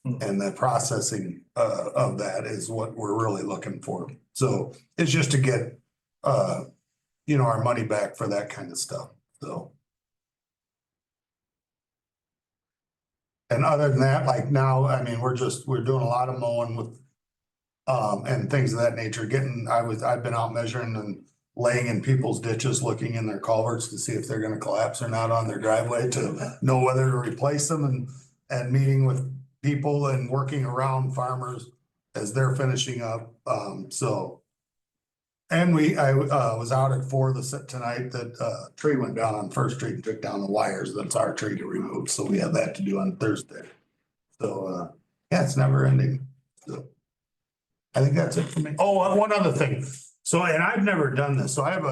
And the processing of that is what we're really looking for. So it's just to get our money back for that kind of stuff, so. And other than that, like now, I mean, we're doing a lot of mowing with and things of that nature, I've been out measuring and laying in people's ditches, looking in their culverts to see if they're gonna collapse or not on their driveway, to know whether to replace them, and meeting with people and working around farmers as they're finishing up, so. And I was out at 4 tonight, that tree went down on First Street and took down the wires. That's our tree to remove, so we have that to do on Thursday. So, yeah, it's never ending, so. I think that's it for me. Oh, one other thing. So, and I've never done this, so I have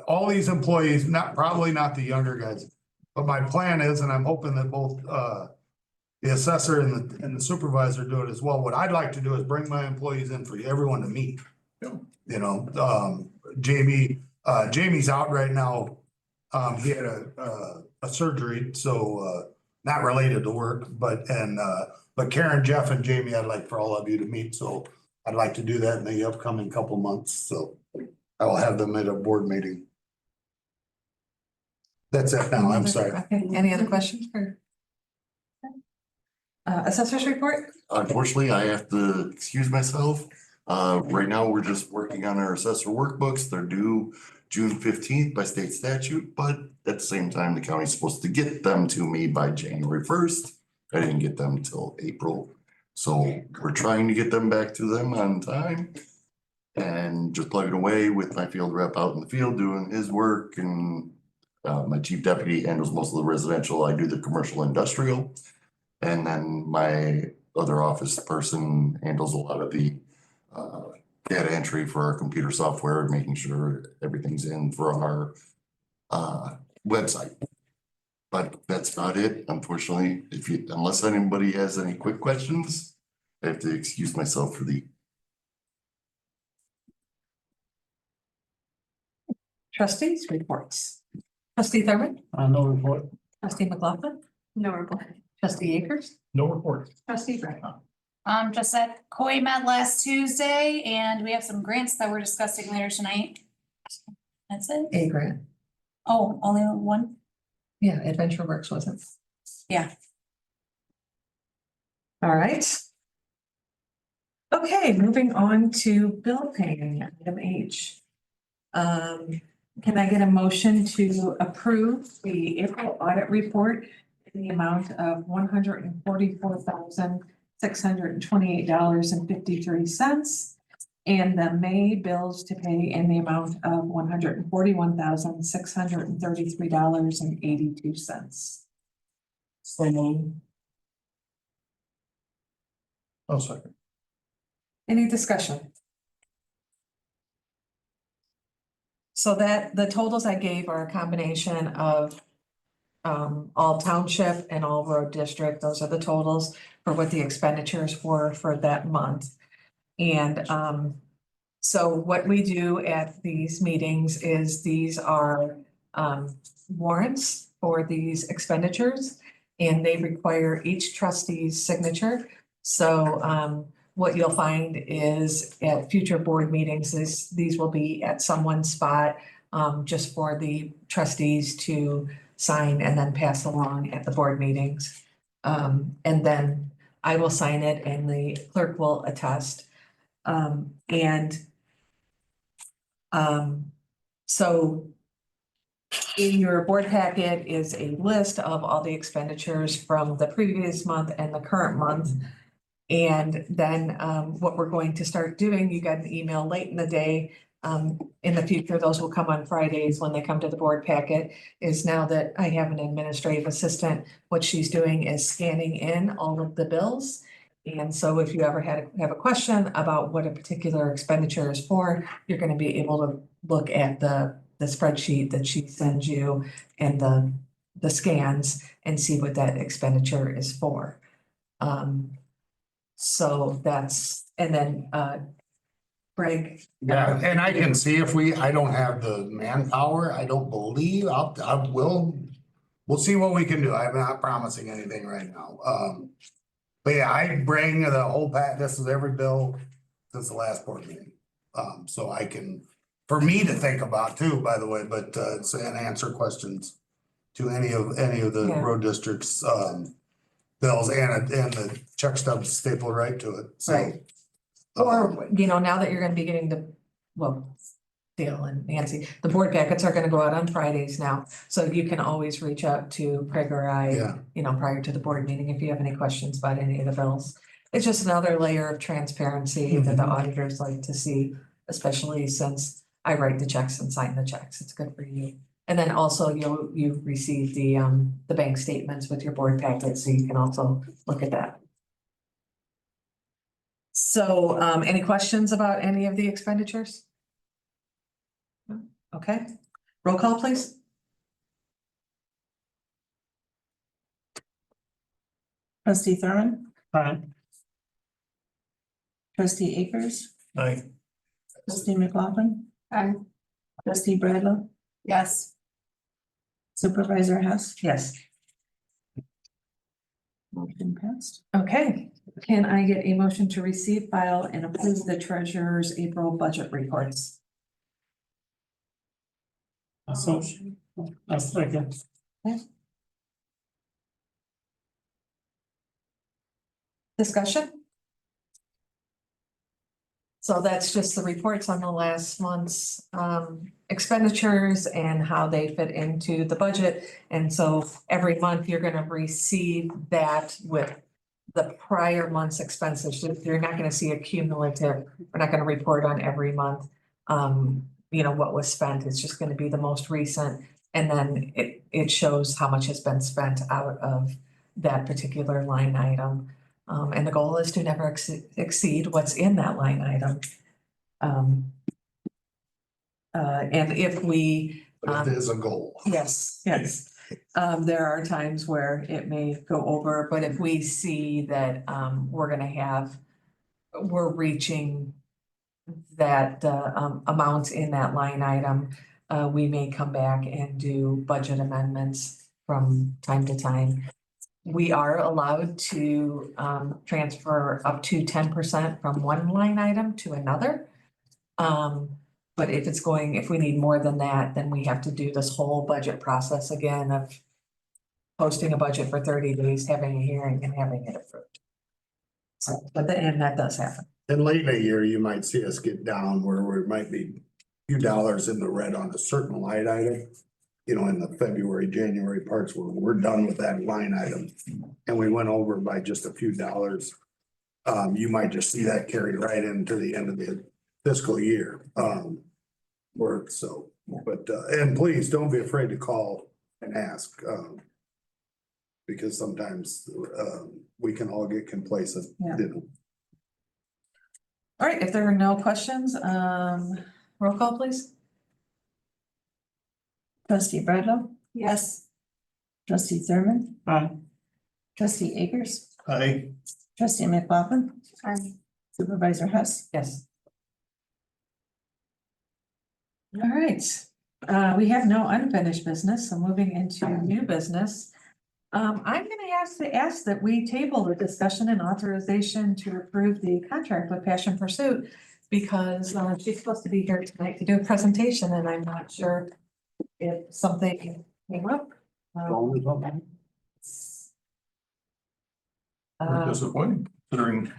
all these employees, probably not the younger guys. But my plan is, and I'm hoping that both, the assessor and the supervisor do it as well. What I'd like to do is bring my employees in for everyone to meet. You know, Jamie's out right now. He had a surgery, so, not related to work, but Karen, Jeff and Jamie, I'd like for all of you to meet, so I'd like to do that in the upcoming couple months, so I will have them at a board meeting. That's it now, I'm sorry. Okay, any other questions for? Assessor's report? Unfortunately, I have to excuse myself. Right now, we're just working on our assessor workbooks. They're due June 15th by state statute, but at the same time, the county's supposed to get them to me by January 1st. I didn't get them till April. So we're trying to get them back to them on time. And just plugging away with my field rep out in the field doing his work, and my chief deputy handles most of the residential. I do the commercial industrial. And then my other office person handles a lot of the data entry for our computer software and making sure everything's in for our website. But that's about it, unfortunately. Unless anybody has any quick questions, I have to excuse myself for the. Trustees reports. Trustee Thurman, No report. trustee McLaughlin, No report. trustee Akers, No report. trustee Brett. Just at COI met last Tuesday and we have some grants that we're discussing later tonight. That's it. A grant. Oh, only one? Yeah, Adventure Works wasn't. Yeah. All right. Okay, moving on to bill paying, item H. Can I get a motion to approve the April audit report in the amount of $144,628.53 and the May bills to pay in the amount of $141,633.82? So moved. Oh, second. Any discussion? So that the totals I gave are a combination of all township and all road district. Those are the totals for what the expenditures were for that month. And so what we do at these meetings is these are warrants for these expenditures, and they require each trustee's signature. So what you'll find is at future board meetings is these will be at someone's spot just for the trustees to sign and then pass along at the board meetings. And then I will sign it and the clerk will attest. So in your board packet is a list of all the expenditures from the previous month and the current month. And then what we're going to start doing, you got an email late in the day in the future, those will come on Fridays when they come to the board packet, is now that I have an administrative assistant, what she's doing is scanning in all of the bills. And so if you ever have a question about what a particular expenditure is for, you're gonna be able to look at the spreadsheet that she sends you and the scans and see what that expenditure is for. So that's, and then, Greg. Yeah, and I can see if I don't have the manpower, I don't believe, we'll see what we can do. I'm not promising anything right now. But yeah, I bring the whole this is every bill since the last board meeting. So I can, for me to think about too, by the way, but, and answer questions to any of the Yeah. road districts, bills and the check stubs stapled right to it, so. Right. Or, now that you're gonna be getting Dale and Nancy, the board packets are gonna go out on Fridays now. So you can always reach out to Craig or I, Yeah. prior to the board meeting if you have any questions about any of the bills. It's just another layer of transparency that the auditors like to see, especially since I write the checks and sign the checks. It's good for you. And then also you receive the bank statements with your board packet, so you can also look at that. So, any questions about any of the expenditures? No? Okay, roll call, please. Trustee Thurman, Aye. trustee Akers, Aye. trustee McLaughlin, Aye. trustee Bradlow, Yes. supervisor Hess, Yes. motion passed. Okay, can I get a motion to receive, file, and approve the treasurer's April budget reports? So, a second. Discussion? So that's just the reports on the last month's expenditures and how they fit into the budget. And so every month you're gonna receive that with the prior month's expenses. You're not gonna see a cumulative, we're not gonna report on every month. What was spent, it's just gonna be the most recent. And then it shows how much has been spent out of that particular line item. And the goal is to never exceed what's in that line item. And if we. But it is a goal. Yes, yes. There are times where it may go over, but if we see that, we're reaching that, amount in that line item, we may come back and do budget amendments from time to time. We are allowed to, transfer up to 10% from one line item to another. But if we need more than that, then we have to do this whole budget process again of posting a budget for 30 days, having a hearing and having it approved. So, and that does happen. And late in the year, you might see us get down where we might be a few dollars in the red on a certain line item. In the February, January parts where we're done with that line item and we went over by just a few dollars. You might just see that carried right into the end of the fiscal year. And please don't be afraid to call and ask. Because sometimes, we can all get complacent. Yeah. All right, if there are no questions, roll call, please. Trustee Bradlow, Yes. trustee Thurman, Aye. trustee Akers, Aye. trustee McLaughlin, Aye. supervisor Hess, Yes. All right, we have no unfinished business, so moving into new business. I'm gonna ask that we table the discussion and authorization to approve the contract with Passion Pursuit. Because she's supposed to be here tonight to do a presentation and I'm not sure if something came up. Disappointing, considering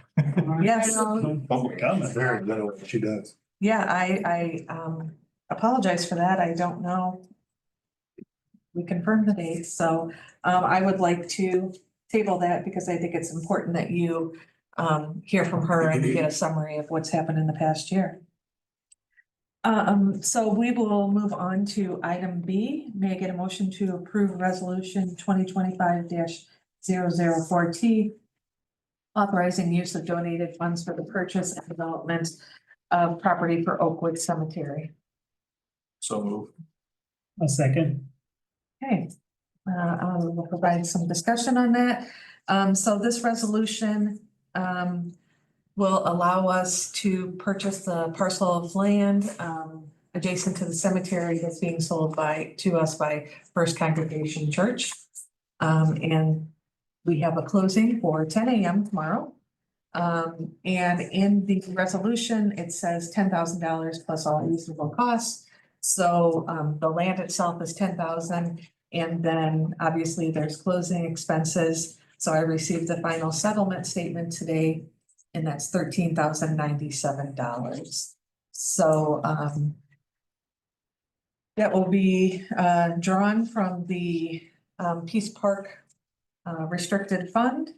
Yes. public comment. Very good at what she does. Yeah, I apologize for that. I don't know. We confirmed the date, so I would like to table that because I think it's important that you hear from her and get a summary of what's happened in the past year. So we will move on to item B. May I get a motion to approve resolution 2025-004T, authorizing use of donated funds for the purchase and development of property for Oakwood Cemetery. So move. A second. Okay, I will provide some discussion on that. So this resolution, will allow us to purchase the parcel of land, adjacent to the cemetery that's being sold to us by First Congregation Church. And we have a closing for 10 a.m. tomorrow. And in the resolution, it says $10,000 plus all reasonable costs. So, the land itself is 10,000, and then obviously there's closing expenses. So I received the final settlement statement today, and that's $13,097. So, that will be, drawn from the, Peace Park, restricted fund.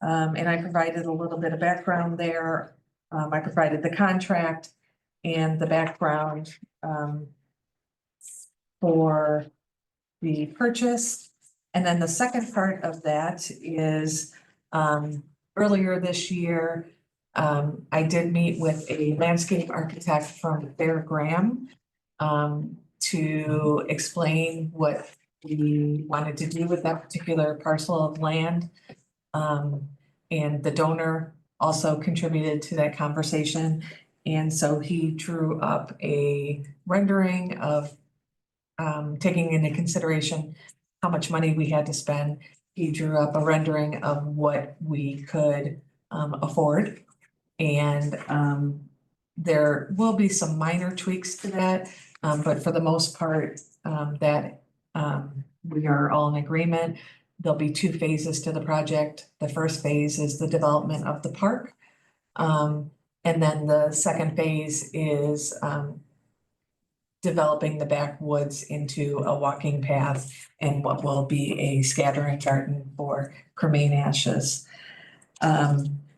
And I provided a little bit of background there. I provided the contract and the background, for the purchase. And then the second part of that is, earlier this year, I did meet with a landscape architect from Fair Graham, to explain what we wanted to do with that particular parcel of land. And the donor also contributed to that conversation. And so he drew up a rendering of, taking into consideration how much money we had to spend. He drew up a rendering of what we could, afford. And, there will be some minor tweaks to that, but for the most part, that, we are all in agreement. There'll be 2 phases to the project. The first phase is the development of the park. And then the second phase is, developing the backwoods into a walking path and what will be a scattering garden for cremain ashes.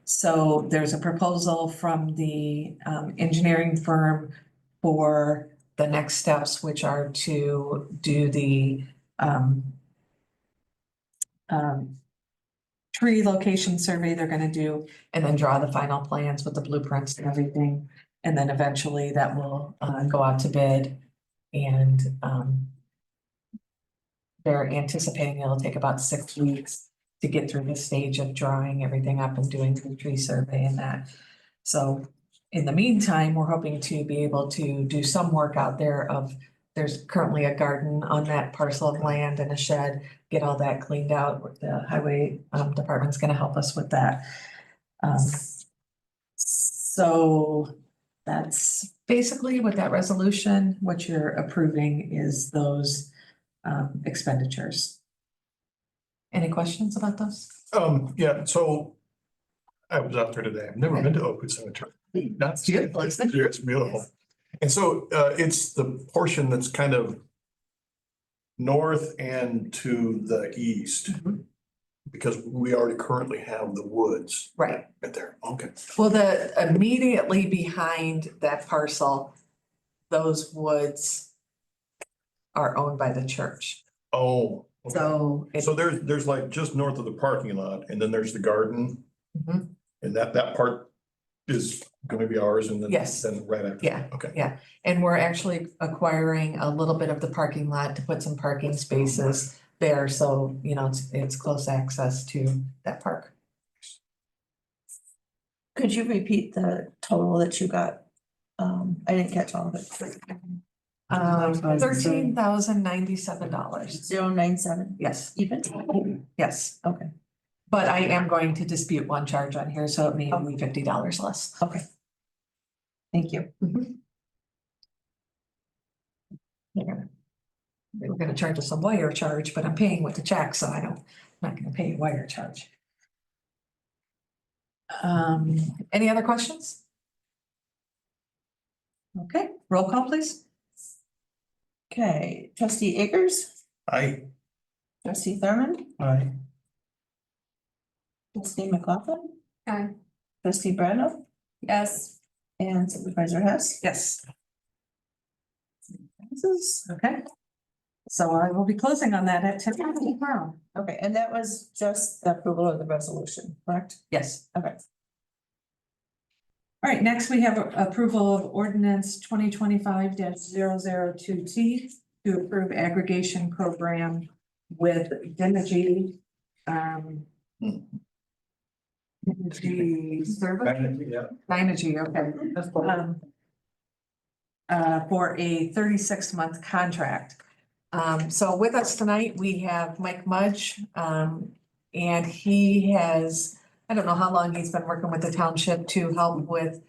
So there's a proposal from the, engineering firm for the next steps, which are to do the, tree location survey they're gonna do, and then draw the final plans with the blueprints and everything. And then eventually that will, go out to bid, and, they're anticipating it'll take about 6 weeks to get through this stage of drawing everything up and doing the tree survey and that. So in the meantime, we're hoping to be able to do some work out there there's currently a garden on that parcel of land and a shed, get all that cleaned out. The highway, department's gonna help us with that. So that's basically what that resolution, what you're approving is those, expenditures. Any questions about those? Yeah, so I was out there today. I've never been to Oakwood Cemetery. Not Beautiful, isn't it? It's beautiful. And so it's the portion that's kind of north and to the east, because we already currently have the woods Right. right there. Okay. Well, immediately behind that parcel, those woods are owned by the church. Oh. okay. So So there's like just north of the parking lot, and then there's the garden. Mhm. And that part is gonna be ours, and then. Yes. Then right after. Yeah, Okay. yeah. And we're actually acquiring a little bit of the parking lot to put some parking spaces there. So, it's close access to that park. Could you repeat the total that you got? I didn't catch all of it. $13,097. 097, Yes, even? yes. Okay, But I am going to dispute one charge on here, so it may be $50 less. okay. Thank you. They were gonna charge us a wire charge, but I'm paying with the check, so I'm not gonna pay a wire charge. Any other questions? Okay, roll call, please. Okay, trustee Akers, trustee Thurman, Aye. trustee McLaughlin, Aye. trustee Brando, Yes. and supervisor Hess. Yes. Okay. So I will be closing on that at 10 tomorrow. Okay, and that was just the approval of the resolution, correct? Yes. Okay. All right, next we have approval of ordinance 2025-002T to approve aggregation program with Dynegy. Dynegy service, Dynegy, okay. For a 36-month contract. So with us tonight, we have Mike Mudge, and he has, I don't know how long he's been working with the township to help with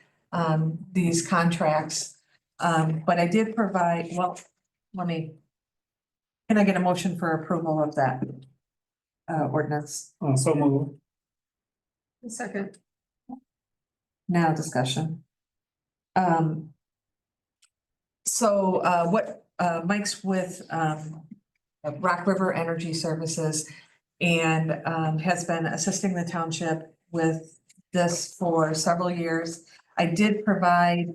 these contracts. But I did provide, well, can I get a motion for approval of that ordinance? So move. Second. Now discussion. So what Mike's with Rock River Energy Services and has been assisting the township with this for several years. I did provide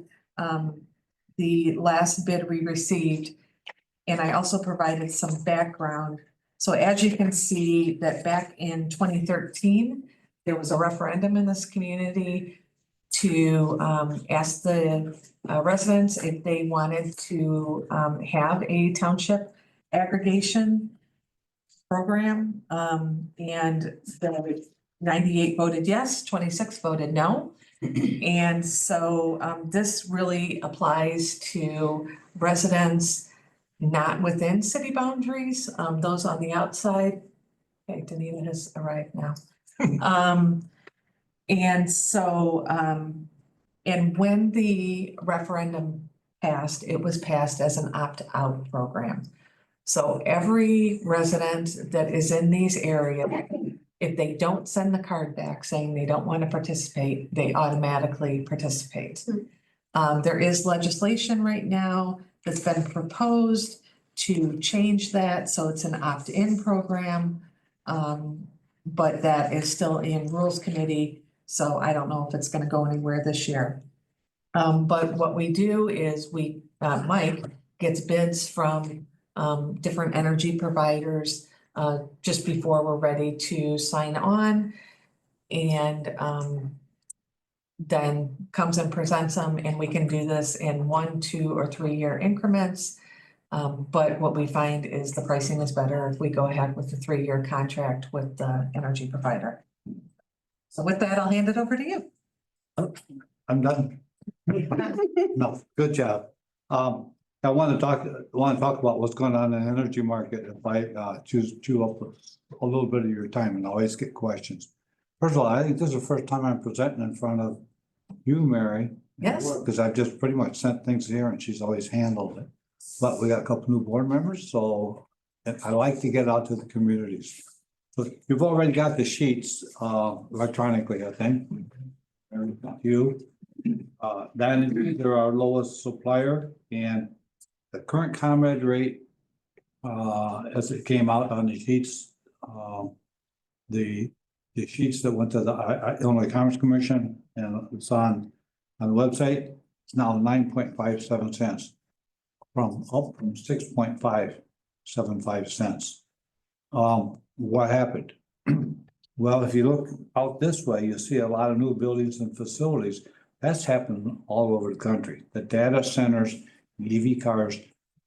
the last bid we received, and I also provided some background. So as you can see that back in 2013, there was a referendum in this community to ask the residents if they wanted to have a township aggregation program. And the 98 voted yes, 26 voted no. And so this really applies to residents not within city boundaries, those on the outside. Okay, Danita has arrived now. And so, and when the referendum passed, it was passed as an opt-out program. So every resident that is in these areas, if they don't send the card back saying they don't want to participate, they automatically participate. There is legislation right now that's been proposed to change that, so it's an opt-in program. But that is still in Rules Committee, so I don't know if it's gonna go anywhere this year. But what we do is Mike gets bids from different energy providers just before we're ready to sign on. And then comes and presents them, and we can do this in 1, 2, or 3-year increments. But what we find is the pricing is better if we go ahead with the 3-year contract with the energy provider. So with that, I'll hand it over to you. I'm done. No, good job. I want to talk about what's going on in the energy market. If I chew up a little bit of your time and always get questions. First of all, I think this is the first time I'm presenting in front of you, Mary. Yes. Because I've just pretty much sent things here and she's always handled it. But we got a couple new board members, so I like to get out to the communities. So you've already got the sheets electronically, I think. You. Then they're our lowest supplier, and the current ComEd rate, as it came out on the sheets, the sheets that went to the Illinois Commerce Commission and it's on the website, it's now 9.57 cents. Up from 6.575 cents. What happened? Well, if you look out this way, you see a lot of new buildings and facilities. That's happening all over the country. The data centers, EV cars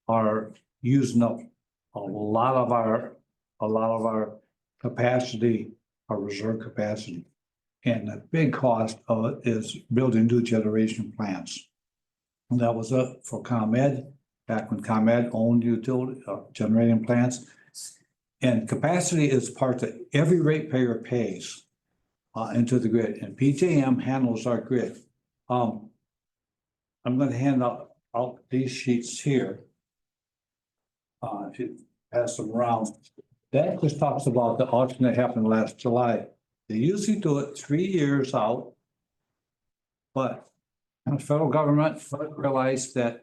are using up a lot of our capacity, our reserve capacity. And the big cost of it is building new generation plants. And that was it for ComEd. Back when ComEd owned utility generating plants. And capacity is part that every ratepayer pays into the grid, and PJM handles our grid. I'm going to hand out these sheets here. If you pass them around, that just talks about the auction that happened last July. They usually do it 3 years out, but the federal government realized that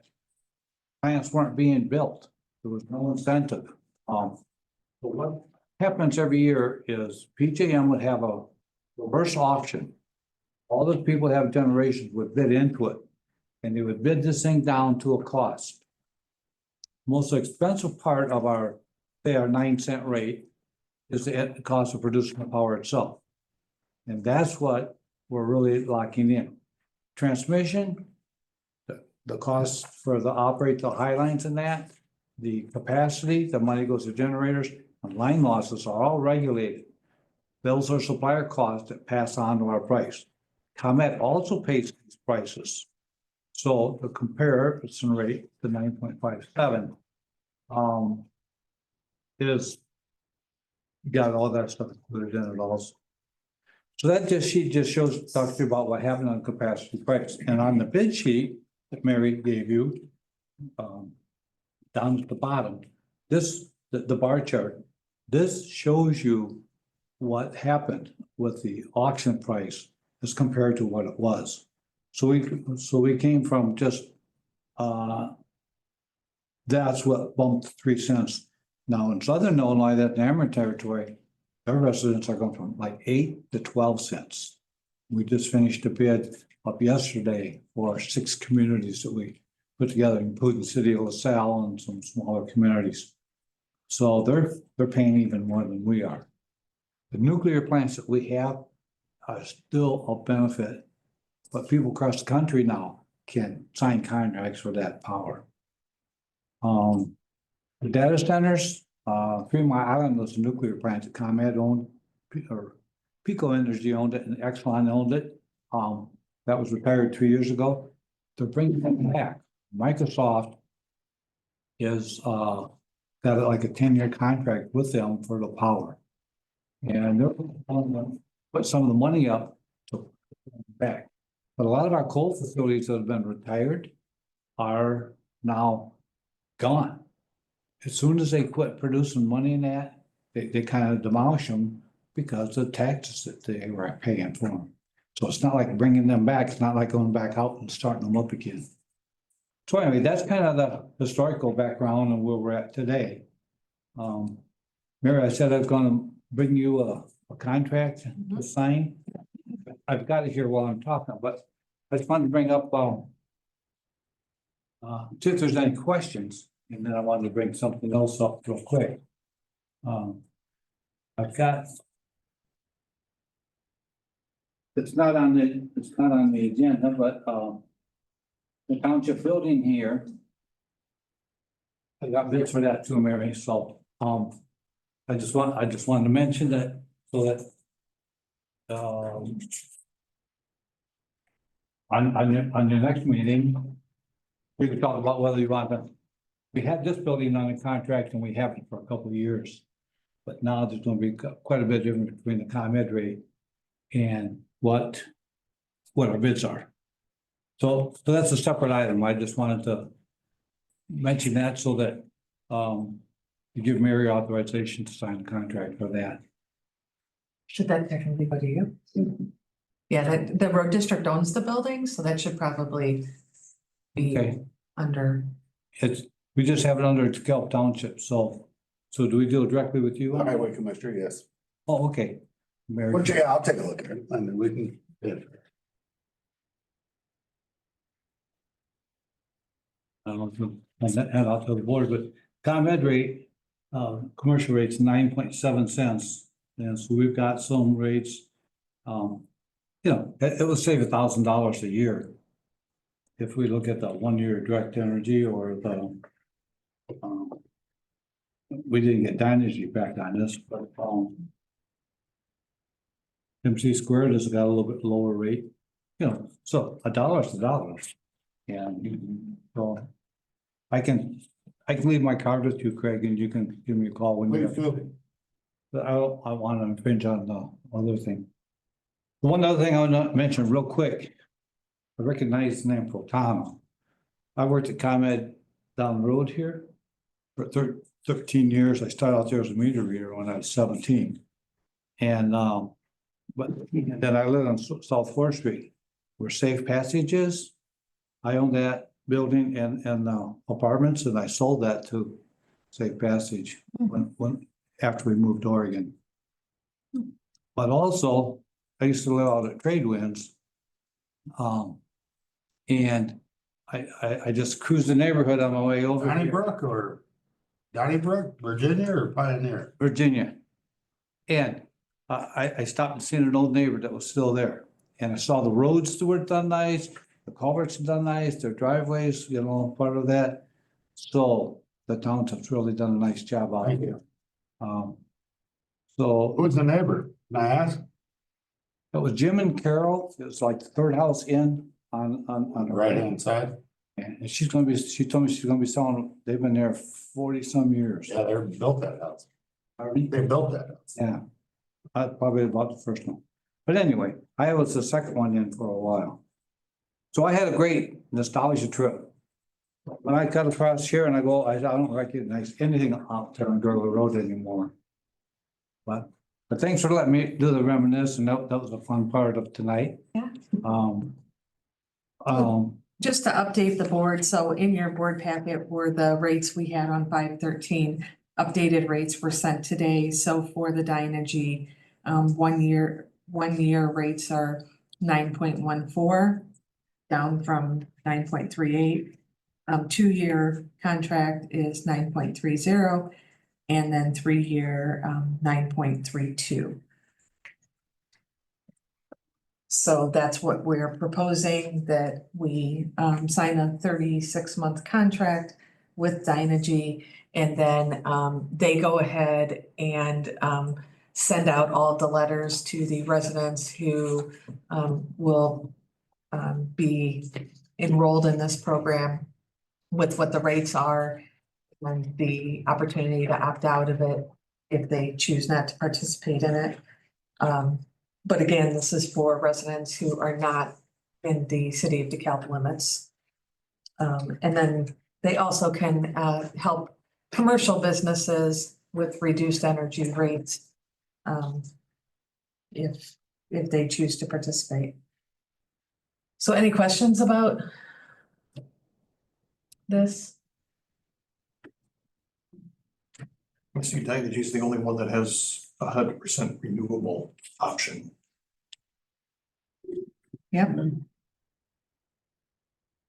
plants weren't being built. There was no incentive. But what happens every year is PJM would have a reverse auction. All the people that have generations would bid into it, and they would bid this thing down to a cost. most expensive part of our, say, our 9 cent rate is the cost of producing the power itself. And that's what we're really locking in. Transmission, the cost for the operate the high lines and that, the capacity, the money goes to generators, and line losses are all regulated. Bills are supplier costs that pass on to our price. ComEd also pays these prices. So the comparison rate, the 9.57, is got all that stuff included in it also. So that sheet just shows, talks to you about what happened on capacity price. And on the bid sheet that Mary gave you, down at the bottom, the bar chart, this shows you what happened with the auction price as compared to what it was. So we came from just, that's what bumped 3 cents. Now in Southern Illinois, that Ameren territory, their residents are going from like 8 to 12 cents. We just finished a bid up yesterday for 6 communities that we put together, including the city of LaSalle and some smaller communities. So they're paying even more than we are. The nuclear plants that we have are still a benefit, but people across the country now can sign contracts for that power. The data centers, 3 Mile Island was a nuclear plant that ComEd owned, or Pico Energy owned it, and Exxon owned it. That was retired 2 years ago. They're bringing it back. Microsoft is got like a 10-year contract with them for the power. And they're put some of the money up to back. But a lot of our coal facilities that have been retired are now gone. As soon as they quit producing money in that, they kind of demolish them because of the taxes that they were paying for them. So it's not like bringing them back. It's not like going back out and starting them up again. So anyway, that's kind of the historical background and where we're at today. Mary, I said I was going to bring you a contract to sign. I've got it here while I'm talking, but I just wanted to bring up, see if there's any questions, and then I wanted to bring something else up real quick. I've got, it's not on the agenda, but the township building here, I got bids for that too, Mary. So I just wanted to mention that so that on your next meeting, we could talk about whether you want to. We had this building on a contract and we haven't for a couple of years, but now there's going to be quite a bit difference between the ComEd rate and what our bids are. So that's a separate item. I just wanted to mention that so that you give Mary authorization to sign the contract for that. Should that technically go to you? Yeah, the road district owns the building, so that should probably be Okay. under. We just have it under DeKalb Township, so do we deal directly with you? Highway Commissioner, yes. Oh, okay. Mary. Well, yeah, I'll take a look at it. I mean, we can. Yeah. And I'll tell the board, but ComEd rate, commercial rate's 9.7 cents. And so we've got some rates, it will save $1,000 a year. If we look at the 1-year direct energy or the, we didn't get Dynegy back on this, but, MC squared has got a little bit lower rate, so $1 is $1. And so I can leave my card with you, Craig, and you can give me a call when you. Please do. But I want to infringe on the other thing. One other thing I want to mention real quick. I recognize the name Protano. I worked at ComEd down the road here for 13 years. I started out there as a meter reader when I was 17. And but then I lived on South 4th Street where Safe Passage is. I owned that building and apartments, and I sold that to Safe Passage when after we moved to Oregon. But also, I used to live out at Trade Winds. And I just cruised the neighborhood on my way over here, Donnybrook or Donnybrook, Virginia or Pioneer? Virginia. And I stopped and seen an old neighbor that was still there. And I saw the roads that were done nice, the culverts done nice, their driveways, you know, part of that. So the township's really done a nice job out Thank here. you. So Who's the neighbor? Can I ask? it was Jim and Carol. It was like the third house in on the Right hand side? And she told me she's gonna be selling, they've been there 40-some years. Yeah, they built that house. They built that house. Yeah, I probably about the first one. But anyway, I was the second one in for a while. So I had a great nostalgia trip. When I got across here and I go, I don't recognize anything out there on Gurley Road anymore. But thanks for letting me do the reminisce, and that was a fun part of tonight. Yeah. Just to update the board, so in your board packet were the rates we had on 5/13. Updated rates were sent today, so for the Dynegy, 1 year rates are 9.14, down from 9.38. 2-year contract is 9.30, and then 3-year, 9.32. So that's what we're proposing, that we sign a 36-month contract with Dynegy. And then they go ahead and send out all the letters to the residents who will be enrolled in this program with what the rates are and the opportunity to opt out of it if they choose not to participate in it. But again, this is for residents who are not in the city of DeKalb limits. And then they also can help commercial businesses with reduced energy rates if they choose to participate. So any questions about this? I see Dynegy's the only one that has 100% renewable option. Yep.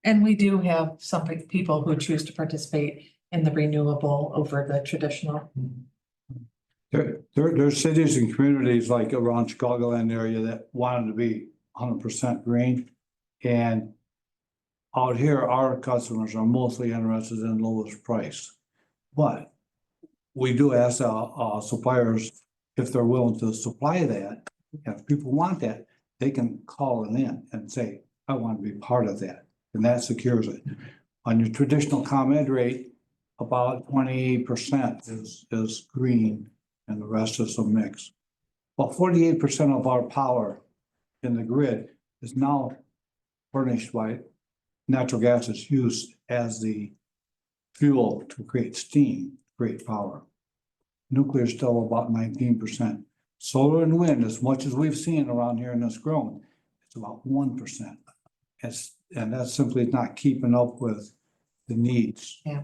And we do have some people who choose to participate in the renewable over the traditional. There's cities and communities like around Chicagoland area that wanted to be 100% green. And out here, our customers are mostly interested in lowest price. But we do ask our suppliers if they're willing to supply that. If people want that, they can call it in and say, I want to be part of that. And that secures it. On your traditional ComEd rate, about 20% is green and the rest is a mix. Well, 48% of our power in the grid is now furnished by natural gas is used as the fuel to create steam, create power. Nuclear is still about 19%. Solar and wind, as much as we've seen around here in this growing, it's about 1%. And that's simply not keeping up with the needs. Yeah.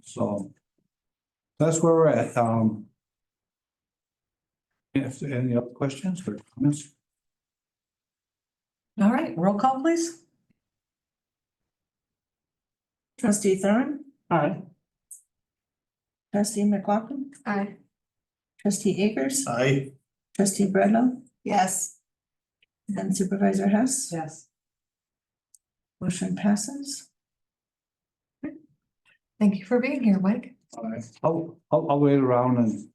So that's where we're at. If there are any other questions or comments? All right, roll call, please. Trustee Thorne, Aye. trustee McLaughlin, Aye. trustee Akers, I, trustee Bredlow, Yes. and supervisor Hess. Yes. Motion passes. Thank you for being here, Mike. I'll wait around and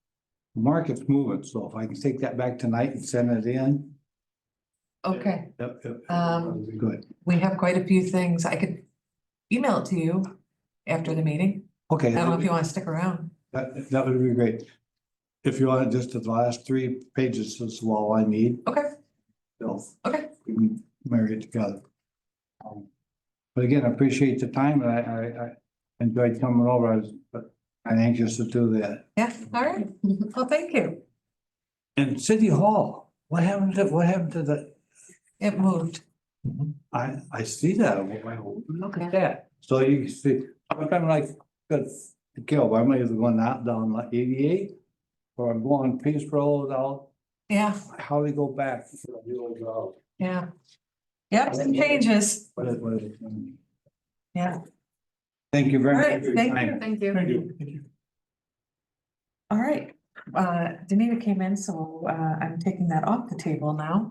the market's moving, so if I can take that back tonight and send it in. Okay, That Um, would be good. we have quite a few things. I could email it to you after the meeting. Okay. I don't know if you want to stick around. That would be great. If you want just the last 3 pages is all I need. Okay, So okay. we can marry it together. But again, I appreciate the time and I enjoyed coming over, but I'm anxious to do that. Yeah, all right. Well, thank you. And City Hall, what happened to the, It moved. I see that, look at that. So you can see, I'm kind of like, good, kill, I'm either going out down like 88 or I'm going Peace Road out, Yeah, how they go back. yeah. Yep, some changes. What is it? Yeah, Thank you very All much. right, for your thank time. you. Thank you. Thank you. Thank you. all right. Danita came in, so I'm taking that off the table now.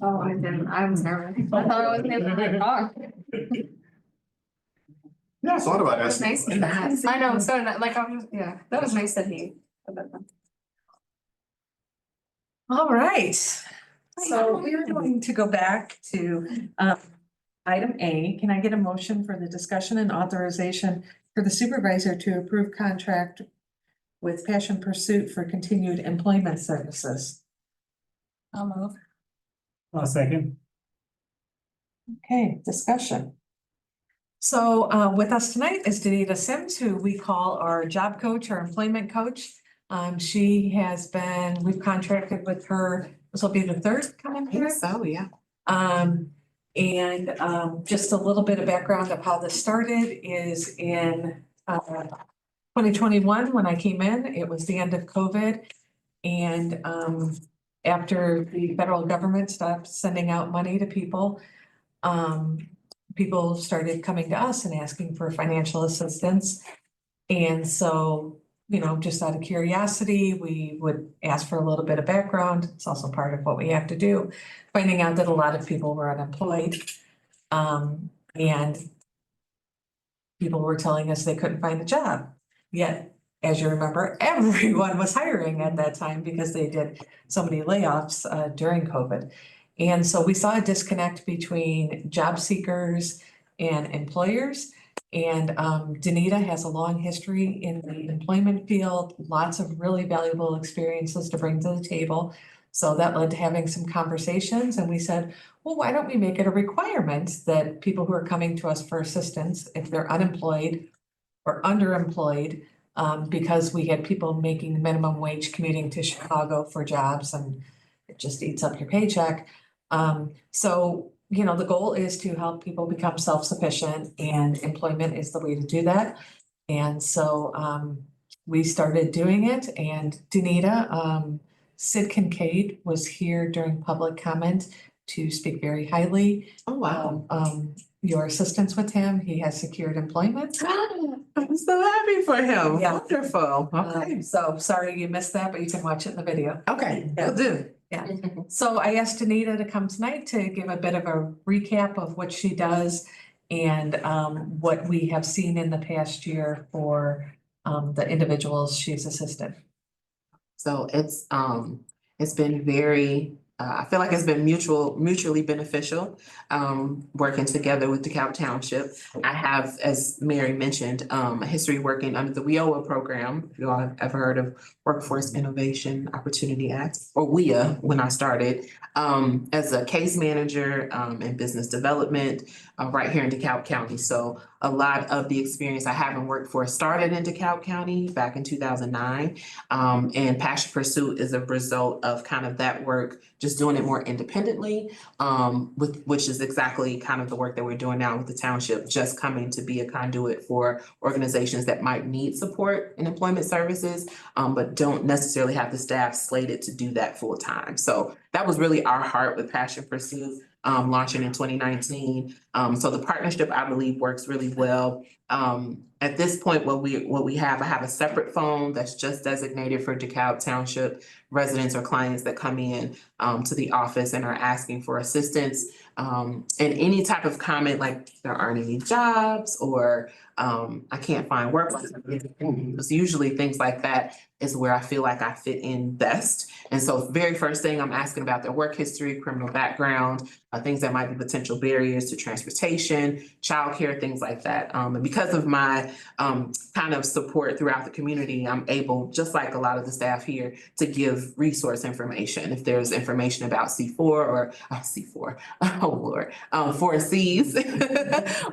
Oh, I didn't, I was nervous. I thought I wasn't able to talk. Yeah, I thought about That was asking. nice. I know, so like, I was, yeah, that was nice that he. All right, so we are going to go back to item A. Can I get a motion for the discussion and authorization for the supervisor to approve contract with Passion Pursuit for continued employment services? I'll move. A second. Okay, discussion. So with us tonight is Danita Sims, who we call our job coach, our employment coach. She has been, we've contracted with her, this will be the third coming here. So, yeah. Just a little bit of background of how this started is in 2021, when I came in, it was the end of COVID. And after the federal government stopped sending out money to people, people started coming to us and asking for financial assistance. And so, you know, just out of curiosity, we would ask for a little bit of background. It's also part of what we have to do. Finding out that a lot of people were unemployed. And people were telling us they couldn't find a job. Yet, as you remember, everyone was hiring at that time because they did so many layoffs during COVID. And so we saw a disconnect between job seekers and employers. And Danita has a long history in the employment field, lots of really valuable experiences to bring to the table. So that led to having some conversations, and we said, well, why don't we make it a requirement that people who are coming to us for assistance, if they're unemployed or underemployed, because we had people making minimum wage commuting to Chicago for jobs, and it just eats up your paycheck. So, you know, the goal is to help people become self-sufficient, and employment is the way to do that. And so we started doing it, and Danita, Sid Kincaid was here during public comment to speak very highly. Oh, wow. Your assistance with him, he has secured employment. I'm so happy for him. Yeah. Wonderful. So sorry you missed that, but you can watch it in the video. Okay, Yeah. will do. Yeah. So I asked Danita to come tonight to give a bit of a recap of what she does and what we have seen in the past year for the individuals she's assisted. So it's been very, I feel like it's been mutually beneficial, working together with DeKalb Township. I have, as Mary mentioned, a history working under the WIOA program. If you all have ever heard of Workforce Innovation Opportunity Act, or WIA, when I started, as a case manager, in business development, right here in DeKalb County. So a lot of the experience I have in workforce started in DeKalb County back in 2009. And Passion Pursuit is a result of kind of that work, just doing it more independently, which is exactly kind of the work that we're doing now with the township, just coming to be a conduit for organizations that might need support in employment services, but don't necessarily have the staff slated to do that full time. So that was really our heart with Passion Pursuit, launching in 2019. So the partnership, I believe, works really well. At this point, I have a separate phone that's just designated for DeKalb Township residents or clients that come in to the office and are asking for assistance. And any type of comment like there aren't any jobs, or I can't find work. It's usually things like that is where I feel like I fit in best. And so very first thing, I'm asking about their work history, criminal background, things that might be potential barriers to transportation, childcare, things like that. And because of my kind of support throughout the community, I'm able, just like a lot of the staff here, to give resource information. If there's information about C4 or C4, oh Lord, 4Cs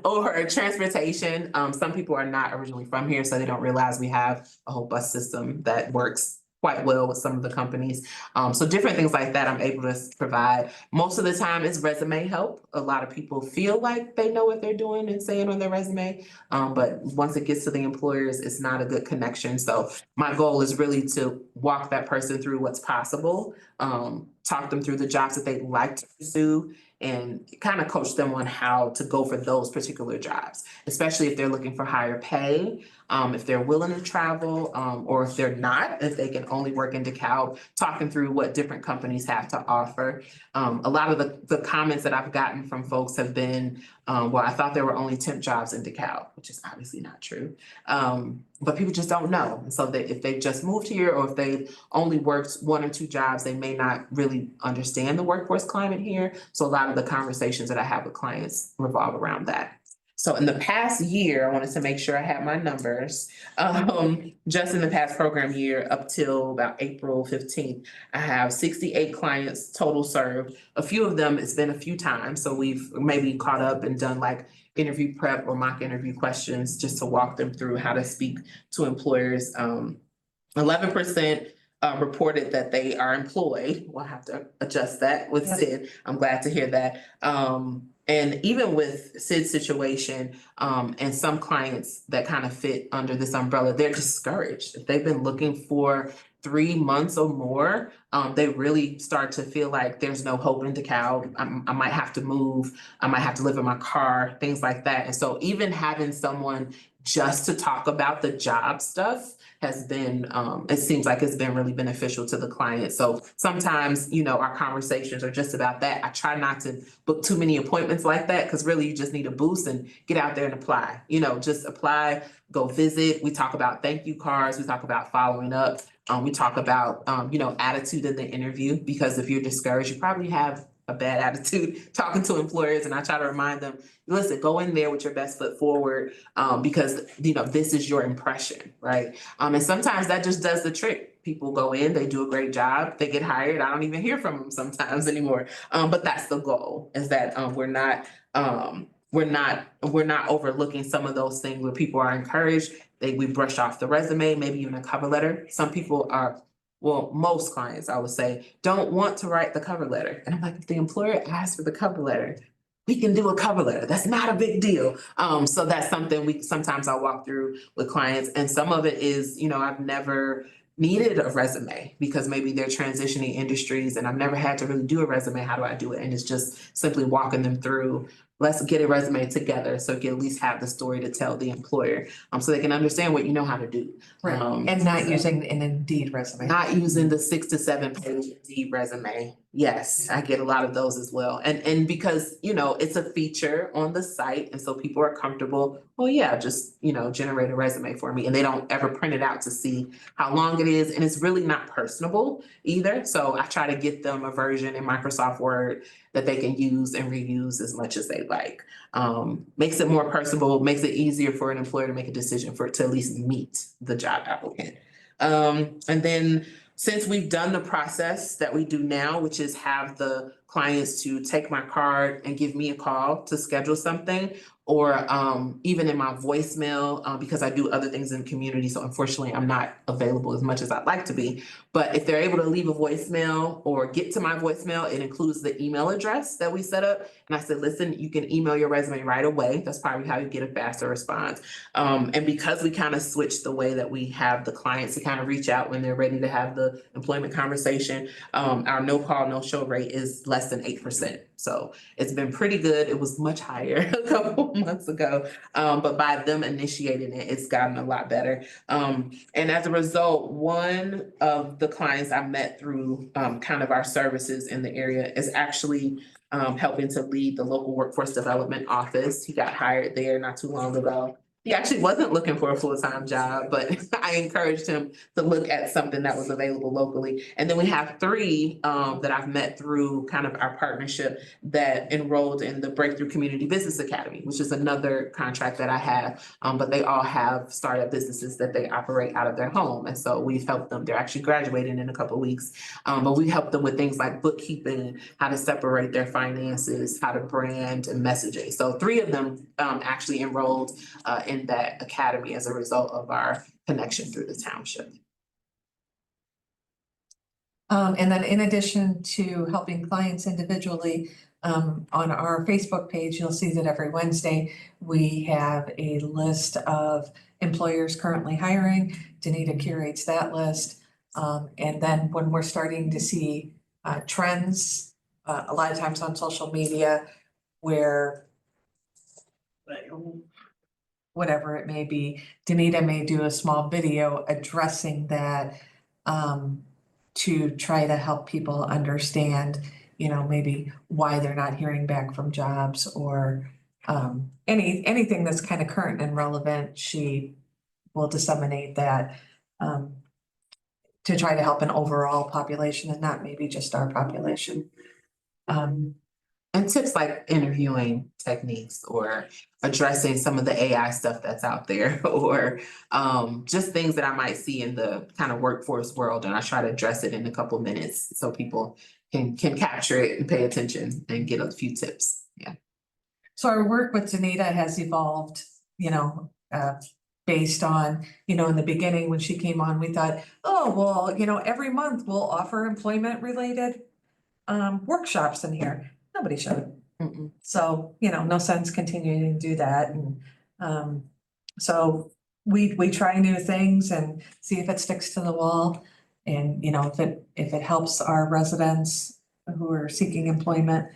or transportation. Some people are not originally from here, so they don't realize we have a whole bus system that works quite well with some of the companies. So different things like that I'm able to provide. Most of the time it's resume help. A lot of people feel like they know what they're doing and saying on their resume. But once it gets to the employers, it's not a good connection. So my goal is really to walk that person through what's possible, talk them through the jobs that they'd like to pursue, and kind of coach them on how to go for those particular jobs, especially if they're looking for higher pay, if they're willing to travel, or if they're not, if they can only work in DeKalb, talking through what different companies have to offer. A lot of the comments that I've gotten from folks have been, well, I thought there were only temp jobs in DeKalb, which is obviously not true. But people just don't know. And so if they've just moved here or if they've only worked 1 or 2 jobs, they may not really understand the workforce climate here. So a lot of the conversations that I have with clients revolve around that. So in the past year, I wanted to make sure I had my numbers. Just in the past program year, up till about April 15th, I have 68 clients total served. A few of them, it's been a few times, so we've maybe caught up and done like interview prep or mock interview questions just to walk them through how to speak to employers. 11% reported that they are employed. We'll have to adjust that with Sid. I'm glad to hear that. And even with Sid's situation, and some clients that kind of fit under this umbrella, they're discouraged. If they've been looking for 3 months or more, they really start to feel like there's no hope in DeKalb. I might have to move. I might have to live in my car, things like that. And so even having someone just to talk about the job stuff has been, it seems like it's been really beneficial to the client. So sometimes, you know, our conversations are just about that. I try not to book too many appointments like that, because really you just need a boost and get out there and apply. You know, just apply, go visit. We talk about thank you cards. We talk about following up. We talk about, you know, attitude in the interview, because if you're discouraged, you probably have a bad attitude talking to employers. And I try to remind them, listen, go in there with your best foot forward, because, you know, this is your impression, right? And sometimes that just does the trick. People go in, they do a great job, they get hired. I don't even hear from them sometimes anymore. But that's the goal, is that we're not overlooking some of those things where people are encouraged. We brush off the resume, maybe even a cover letter. Some people are, well, most clients, I would say, don't want to write the cover letter. And I'm like, if the employer asks for the cover letter, we can do a cover letter. That's not a big deal. So that's something sometimes I'll walk through with clients. And some of it is, you know, I've never needed a resume because maybe they're transitioning industries and I've never had to really do a resume. How do I do it? And it's just simply walking them through, let's get a resume together so you can at least have the story to tell the employer, so they can understand what you know how to do. Right, and not using an Indeed resume. Not using the 6 to 7 page Indeed resume. Yes, I get a lot of those as well. And because, you know, it's a feature on the site, and so people are comfortable, oh yeah, just, you know, generate a resume for me. And they don't ever print it out to see how long it is. And it's really not personable either. So I try to get them a version in Microsoft Word that they can use and reuse as much as they like. Makes it more personable, makes it easier for an employer to make a decision for it to at least meet the job applicant. And then since we've done the process that we do now, which is have the clients to take my card and give me a call to schedule something, or even in my voicemail, because I do other things in the community. So unfortunately, I'm not available as much as I'd like to be. But if they're able to leave a voicemail or get to my voicemail, it includes the email address that we set up. And I said, listen, you can email your resume right away. That's probably how you get a faster response. And because we kind of switched the way that we have the clients to kind of reach out when they're ready to have the employment conversation, our no call, no show rate is less than 8%. So it's been pretty good. It was much higher a couple months ago. But by them initiating it, it's gotten a lot better. And as a result, one of the clients I met through kind of our services in the area is actually helping to lead the local workforce development office. He got hired there not too long ago. He actually wasn't looking for a full-time job, but I encouraged him to look at something that was available locally. And then we have 3 that I've met through kind of our partnership that enrolled in the Breakthrough Community Business Academy, which is another contract that I have. But they all have startup businesses that they operate out of their home. And so we've helped them. They're actually graduating in a couple of weeks. But we helped them with things like bookkeeping, how to separate their finances, how to brand and messaging. So 3 of them actually enrolled in that academy as a result of our connection through the township. And then in addition to helping clients individually, on our Facebook page, you'll see that every Wednesday, we have a list of employers currently hiring. Danita curates that list. And then when we're starting to see trends, a lot of times on social media where whatever it may be, Danita may do a small video addressing that to try to help people understand, you know, maybe why they're not hearing back from jobs or anything that's kind of current and relevant. She will disseminate that to try to help an overall population and not maybe just our population. And tips like interviewing techniques or addressing some of the AI stuff that's out there or just things that I might see in the kind of workforce world. And I try to address it in a couple minutes so people can capture it and pay attention and get a few tips. Yeah. So our work with Danita has evolved, you know, based on, you know, in the beginning when she came on, we thought, oh, well, you know, every month we'll offer employment related workshops in here. Nobody showed. So, you know, no sense continuing to do that. And so we try new things and see if it sticks to the wall. And, you know, if it helps our residents who are seeking employment,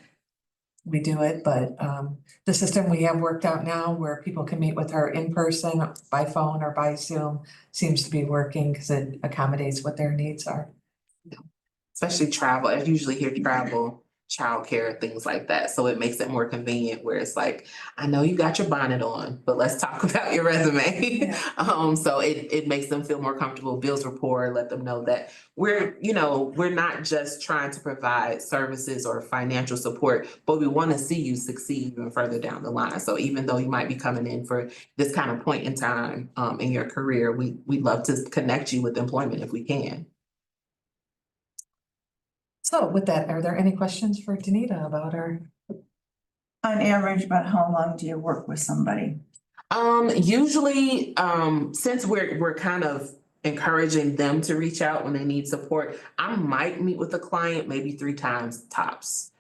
we do it. But the system we have worked out now where people can meet with her in person, by phone or by Zoom seems to be working because it accommodates what their needs are. Especially travel. I usually hear travel, childcare, things like that. So it makes it more convenient where it's like, I know you got your bonnet on, but let's talk about your resume. So it makes them feel more comfortable, builds rapport, let them know that we're not just trying to provide services or financial support, but we want to see you succeed even further down the line. So even though you might be coming in for this kind of point in time in your career, we'd love to connect you with employment if we can. So with that, are there any questions for Danita about her? On average, about how long do you work with somebody? Usually, since we're kind of encouraging them to reach out when they need support, I might meet with a client maybe 3 times tops.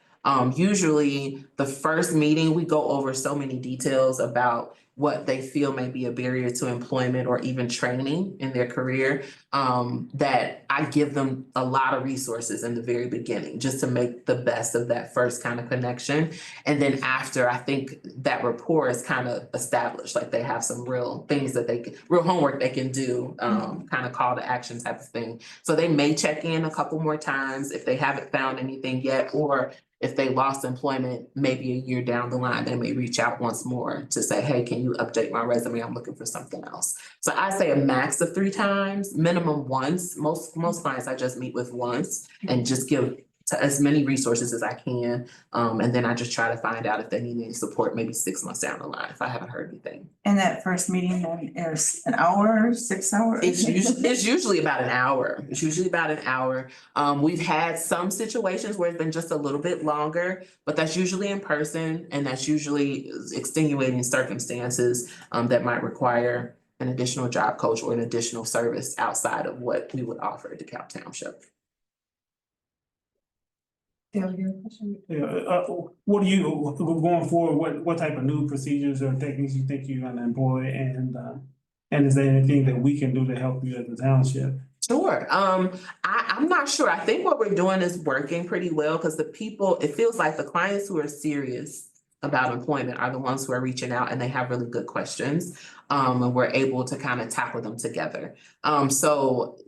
Usually the first meeting, we go over so many details about what they feel may be a barrier to employment or even training in their career, that I give them a lot of resources in the very beginning just to make the best of that first kind of connection. And then after, I think that rapport is kind of established, like they have some real things that real homework they can do, kind of call to action type of thing. So they may check in a couple more times if they haven't found anything yet, or if they lost employment, maybe a year down the line, they may reach out once more to say, hey, can you update my resume? I'm looking for something else. So I say a max of 3 times, minimum once. Most clients I just meet with once and just give to as many resources as I can. And then I just try to find out if they need any support, maybe 6 months down the line, if I haven't heard anything. And that first meeting then is an hour, 6 hours? It's usually about an hour. It's usually about an hour. We've had some situations where it's been just a little bit longer, but that's usually in person and that's usually extenuating circumstances that might require an additional job coach or an additional service outside of what we would offer at DeKalb Township. Dale, your question? What do you, going forward, what type of new procedures or techniques you think you're gonna employ and is there anything that we can do to help you at the township? Sure. I'm not sure. I think what we're doing is working pretty well because it feels like the clients who are serious about employment are the ones who are reaching out and they have really good questions. And we're able to kind of tackle them together. So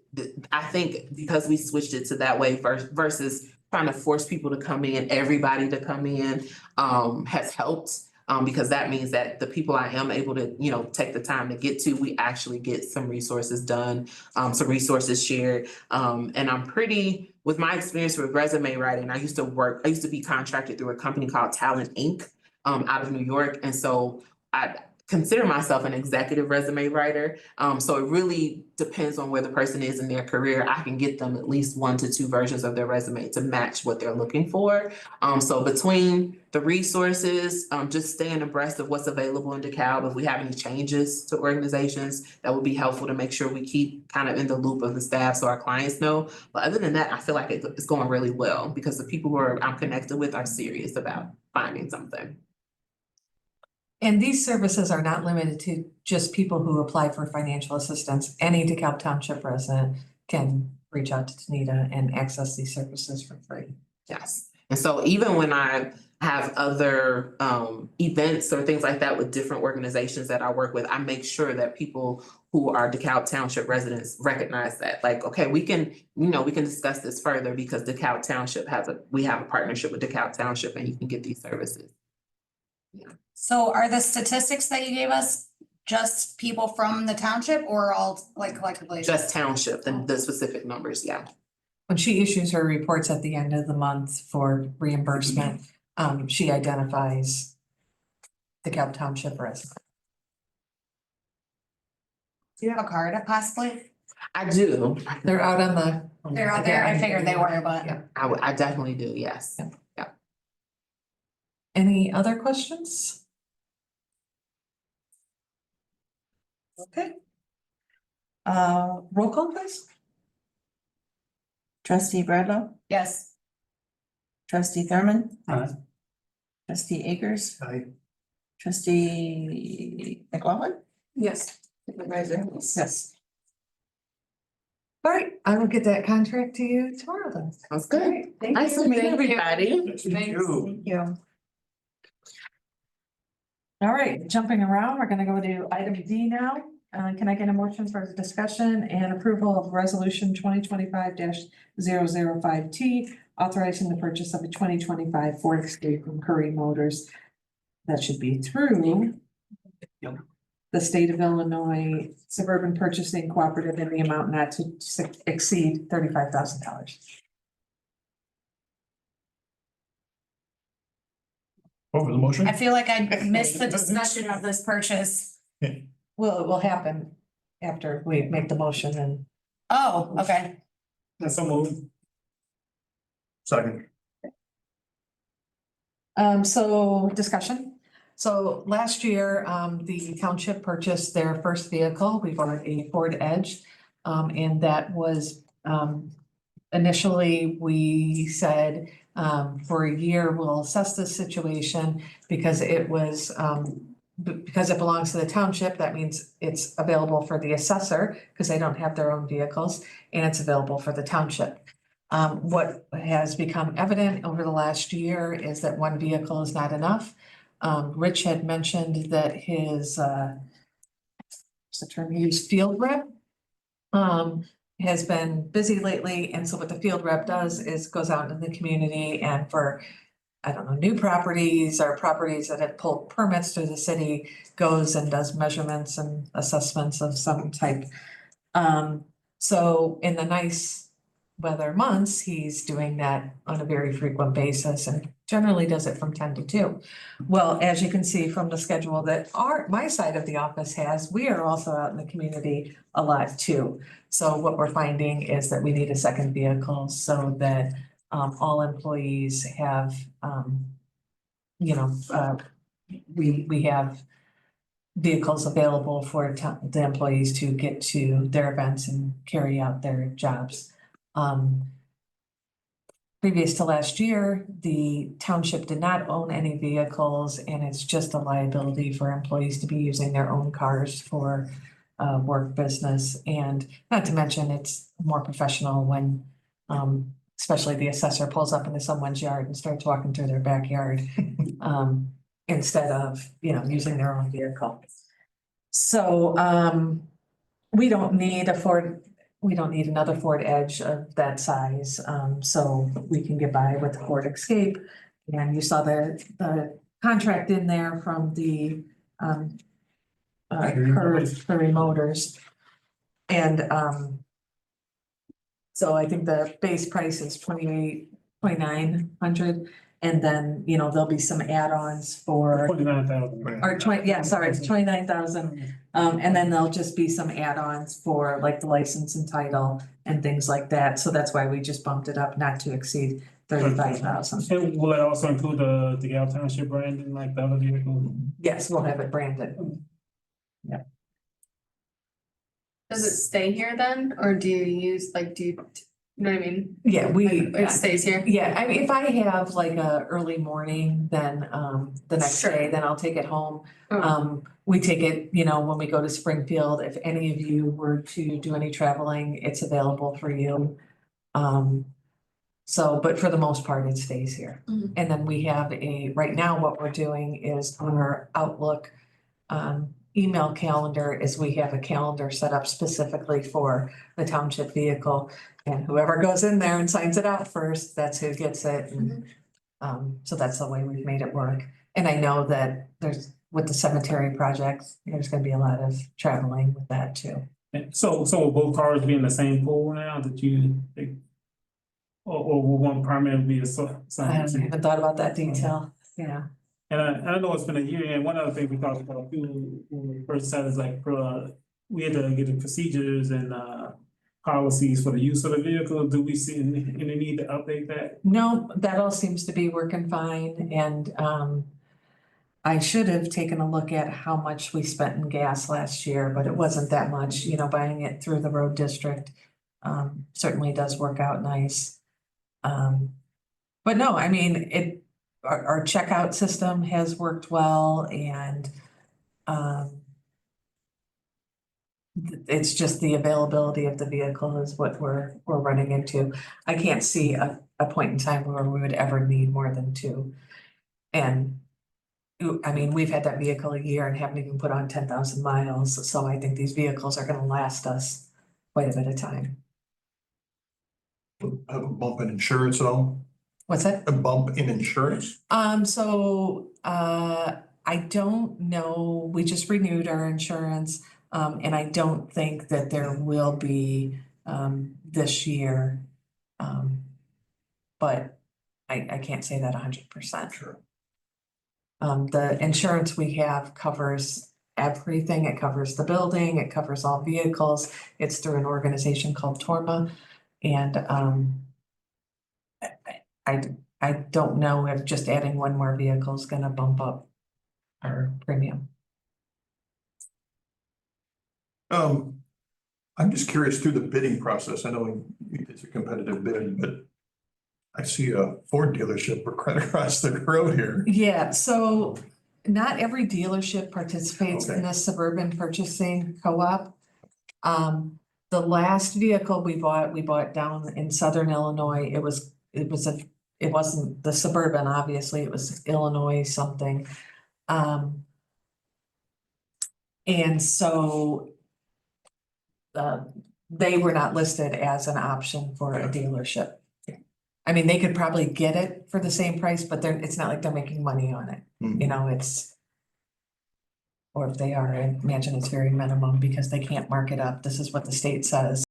I think because we switched it to that way versus trying to force people to come in, everybody to come in, has helped. Because that means that the people I am able to, take the time to get to, we actually get some resources done, some resources shared. And I'm with my experience with resume writing, I used to be contracted through a company called Talent Inc. Out of New York. And so consider myself an executive resume writer. So it really depends on where the person is in their career. I can get them at least 1 to 2 versions of their resume to match what they're looking for. So between the resources, just staying abreast of what's available in DeKalb. If we have any changes to organizations, that would be helpful to make sure we keep kind of in the loop of the staff so our clients know. But other than that, I feel like it's going really well because the people who I'm connected with are serious about finding something. And these services are not limited to just people who apply for financial assistance. Any DeKalb Township resident can reach out to Tanita and access these services for free. Yes, and so even when I have other events or things like that with different organizations that I work with, I make sure that people who are DeKalb Township residents recognize that, like, okay, we can discuss this further because DeKalb Township we have a partnership with DeKalb Township and you can get these services. Yeah. So are the statistics that you gave us just people from the township or all like collectively? Just township, the specific numbers, yeah. When she issues her reports at the end of the month for reimbursement, she identifies DeKalb Township resident. Do you have a card possibly? I do. They're out on the. They're out there. I figured they were, but. Yeah. I definitely do, yes. Yeah. Yeah. Any other questions? Okay. Roll call, please. Trustee Bradlow, Yes. trustee Thurman, Aye. trustee Akers, Aye. trustee McLaughlin. Yes. Yes. All right, I will get that contract to you tomorrow then. Sounds good. Nice to meet everybody. Thank you. All right, jumping around, we're gonna go to item D now. Can I get a motion for discussion and approval of resolution 2025-005T, authorizing the purchase of a 2025 Ford Escape from Curry Motors. That should be through the state of Illinois Suburban Purchasing Cooperative in the amount not to exceed $35,000. What was the motion? I feel like I missed the discussion of this purchase. Well, it will happen after we make the motion and. Oh, okay. That's so moved. Second. So discussion. So last year, the township purchased their first vehicle. We bought a Ford Edge. And that was, initially, we said, for a year, we'll assess the situation because it was, because it belongs to the township. That means it's available for the assessor because they don't have their own vehicles, and it's available for the township. What has become evident over the last year is that one vehicle is not enough. Rich had mentioned that his, what's the term he used, field rep, has been busy lately. And so what the field rep does is goes out in the community and for, I don't know, new properties or properties that have pulled permits through the city, goes and does measurements and assessments of some type. So in the nice weather months, he's doing that on a very frequent basis and generally does it from 10 to 2. Well, as you can see from the schedule that my side of the office has, we are also out in the community a lot too. So what we're finding is that we need a second vehicle so that all employees have, we have vehicles available for the employees to get to their events and carry out their jobs. Previous to last year, the township did not own any vehicles, and it's just a liability for employees to be using their own cars for work business. And not to mention, it's more professional when especially the assessor pulls up into someone's yard and starts walking through their backyard instead of, using their own vehicle. So we don't need another Ford Edge of that size, so we can get by with the Ford Escape. And you saw the contract in there from the Curry Motors. And so I think the base price is $2,900, And then, you know, there'll be some add-ons for, 29,000. or 29,000. And then there'll just be some add-ons for like the license and title and things like that. So that's why we just bumped it up not to exceed 35,000. And will it also include the DeKalb Township branding like the other vehicle? Yes, we'll have it branded. Does it stay here then, or do you use, like, do you know what I mean? Yeah, It stays here? yeah, I mean, if I have like a early morning, then the next Sure. day, then I'll take it home. Oh. We take it, you know, when we go to Springfield, if any of you were to do any traveling, it's available for you. So, but for the most part, it stays here. Mhm. And then we have right now, what we're doing is on our Outlook email calendar is we have a calendar set up specifically for the township vehicle. And whoever goes in there and signs it out first, that's who gets it. And so that's the way we've made it work. And I know that with the cemetery project, there's gonna be a lot of traveling with that too. And so will both cars be in the same pool now that or will one permanent be I haven't thought about that detail, yeah. And I know it's been a year, and one other thing we talked about too, when we first started, is like, we had to get the procedures and policies for the use of the vehicle. Do we see any need to update that? No, that all seems to be working fine and I should have taken a look at how much we spent in gas last year, but it wasn't that much, you know, buying it through the road district certainly does work out nice. But no, I mean, our checkout system has worked well and it's just the availability of the vehicle is what we're running into. I can't see a point in time where we would ever need more than two. And I mean, we've had that vehicle a year and haven't even put on 10,000 miles, so I think these vehicles are gonna last us quite a bit of time. Have a bump in insurance at all? What's that? A bump in insurance? I don't know, we just renewed our insurance, and I don't think that there will be, this year. But I can't say that 100%. Sure. The insurance we have covers everything. It covers the building, it covers all vehicles. It's through an organization called Torma. And I don't know if just adding one more vehicle is gonna bump up our premium. I'm just curious through the bidding process. I know it's a competitive bid, but I see a Ford dealership right across the road here. Yeah, so not every dealership participates in Okay. this suburban purchasing co-op. The last vehicle we bought down in southern Illinois. It wasn't the Suburban, obviously, it was Illinois something. And so they were not listed as an option for a dealership. I mean, they could probably get it for the same price, but it's not like they're making money on it, you know, or if they are, I imagine it's very minimum because they can't mark it up. This is what the state says.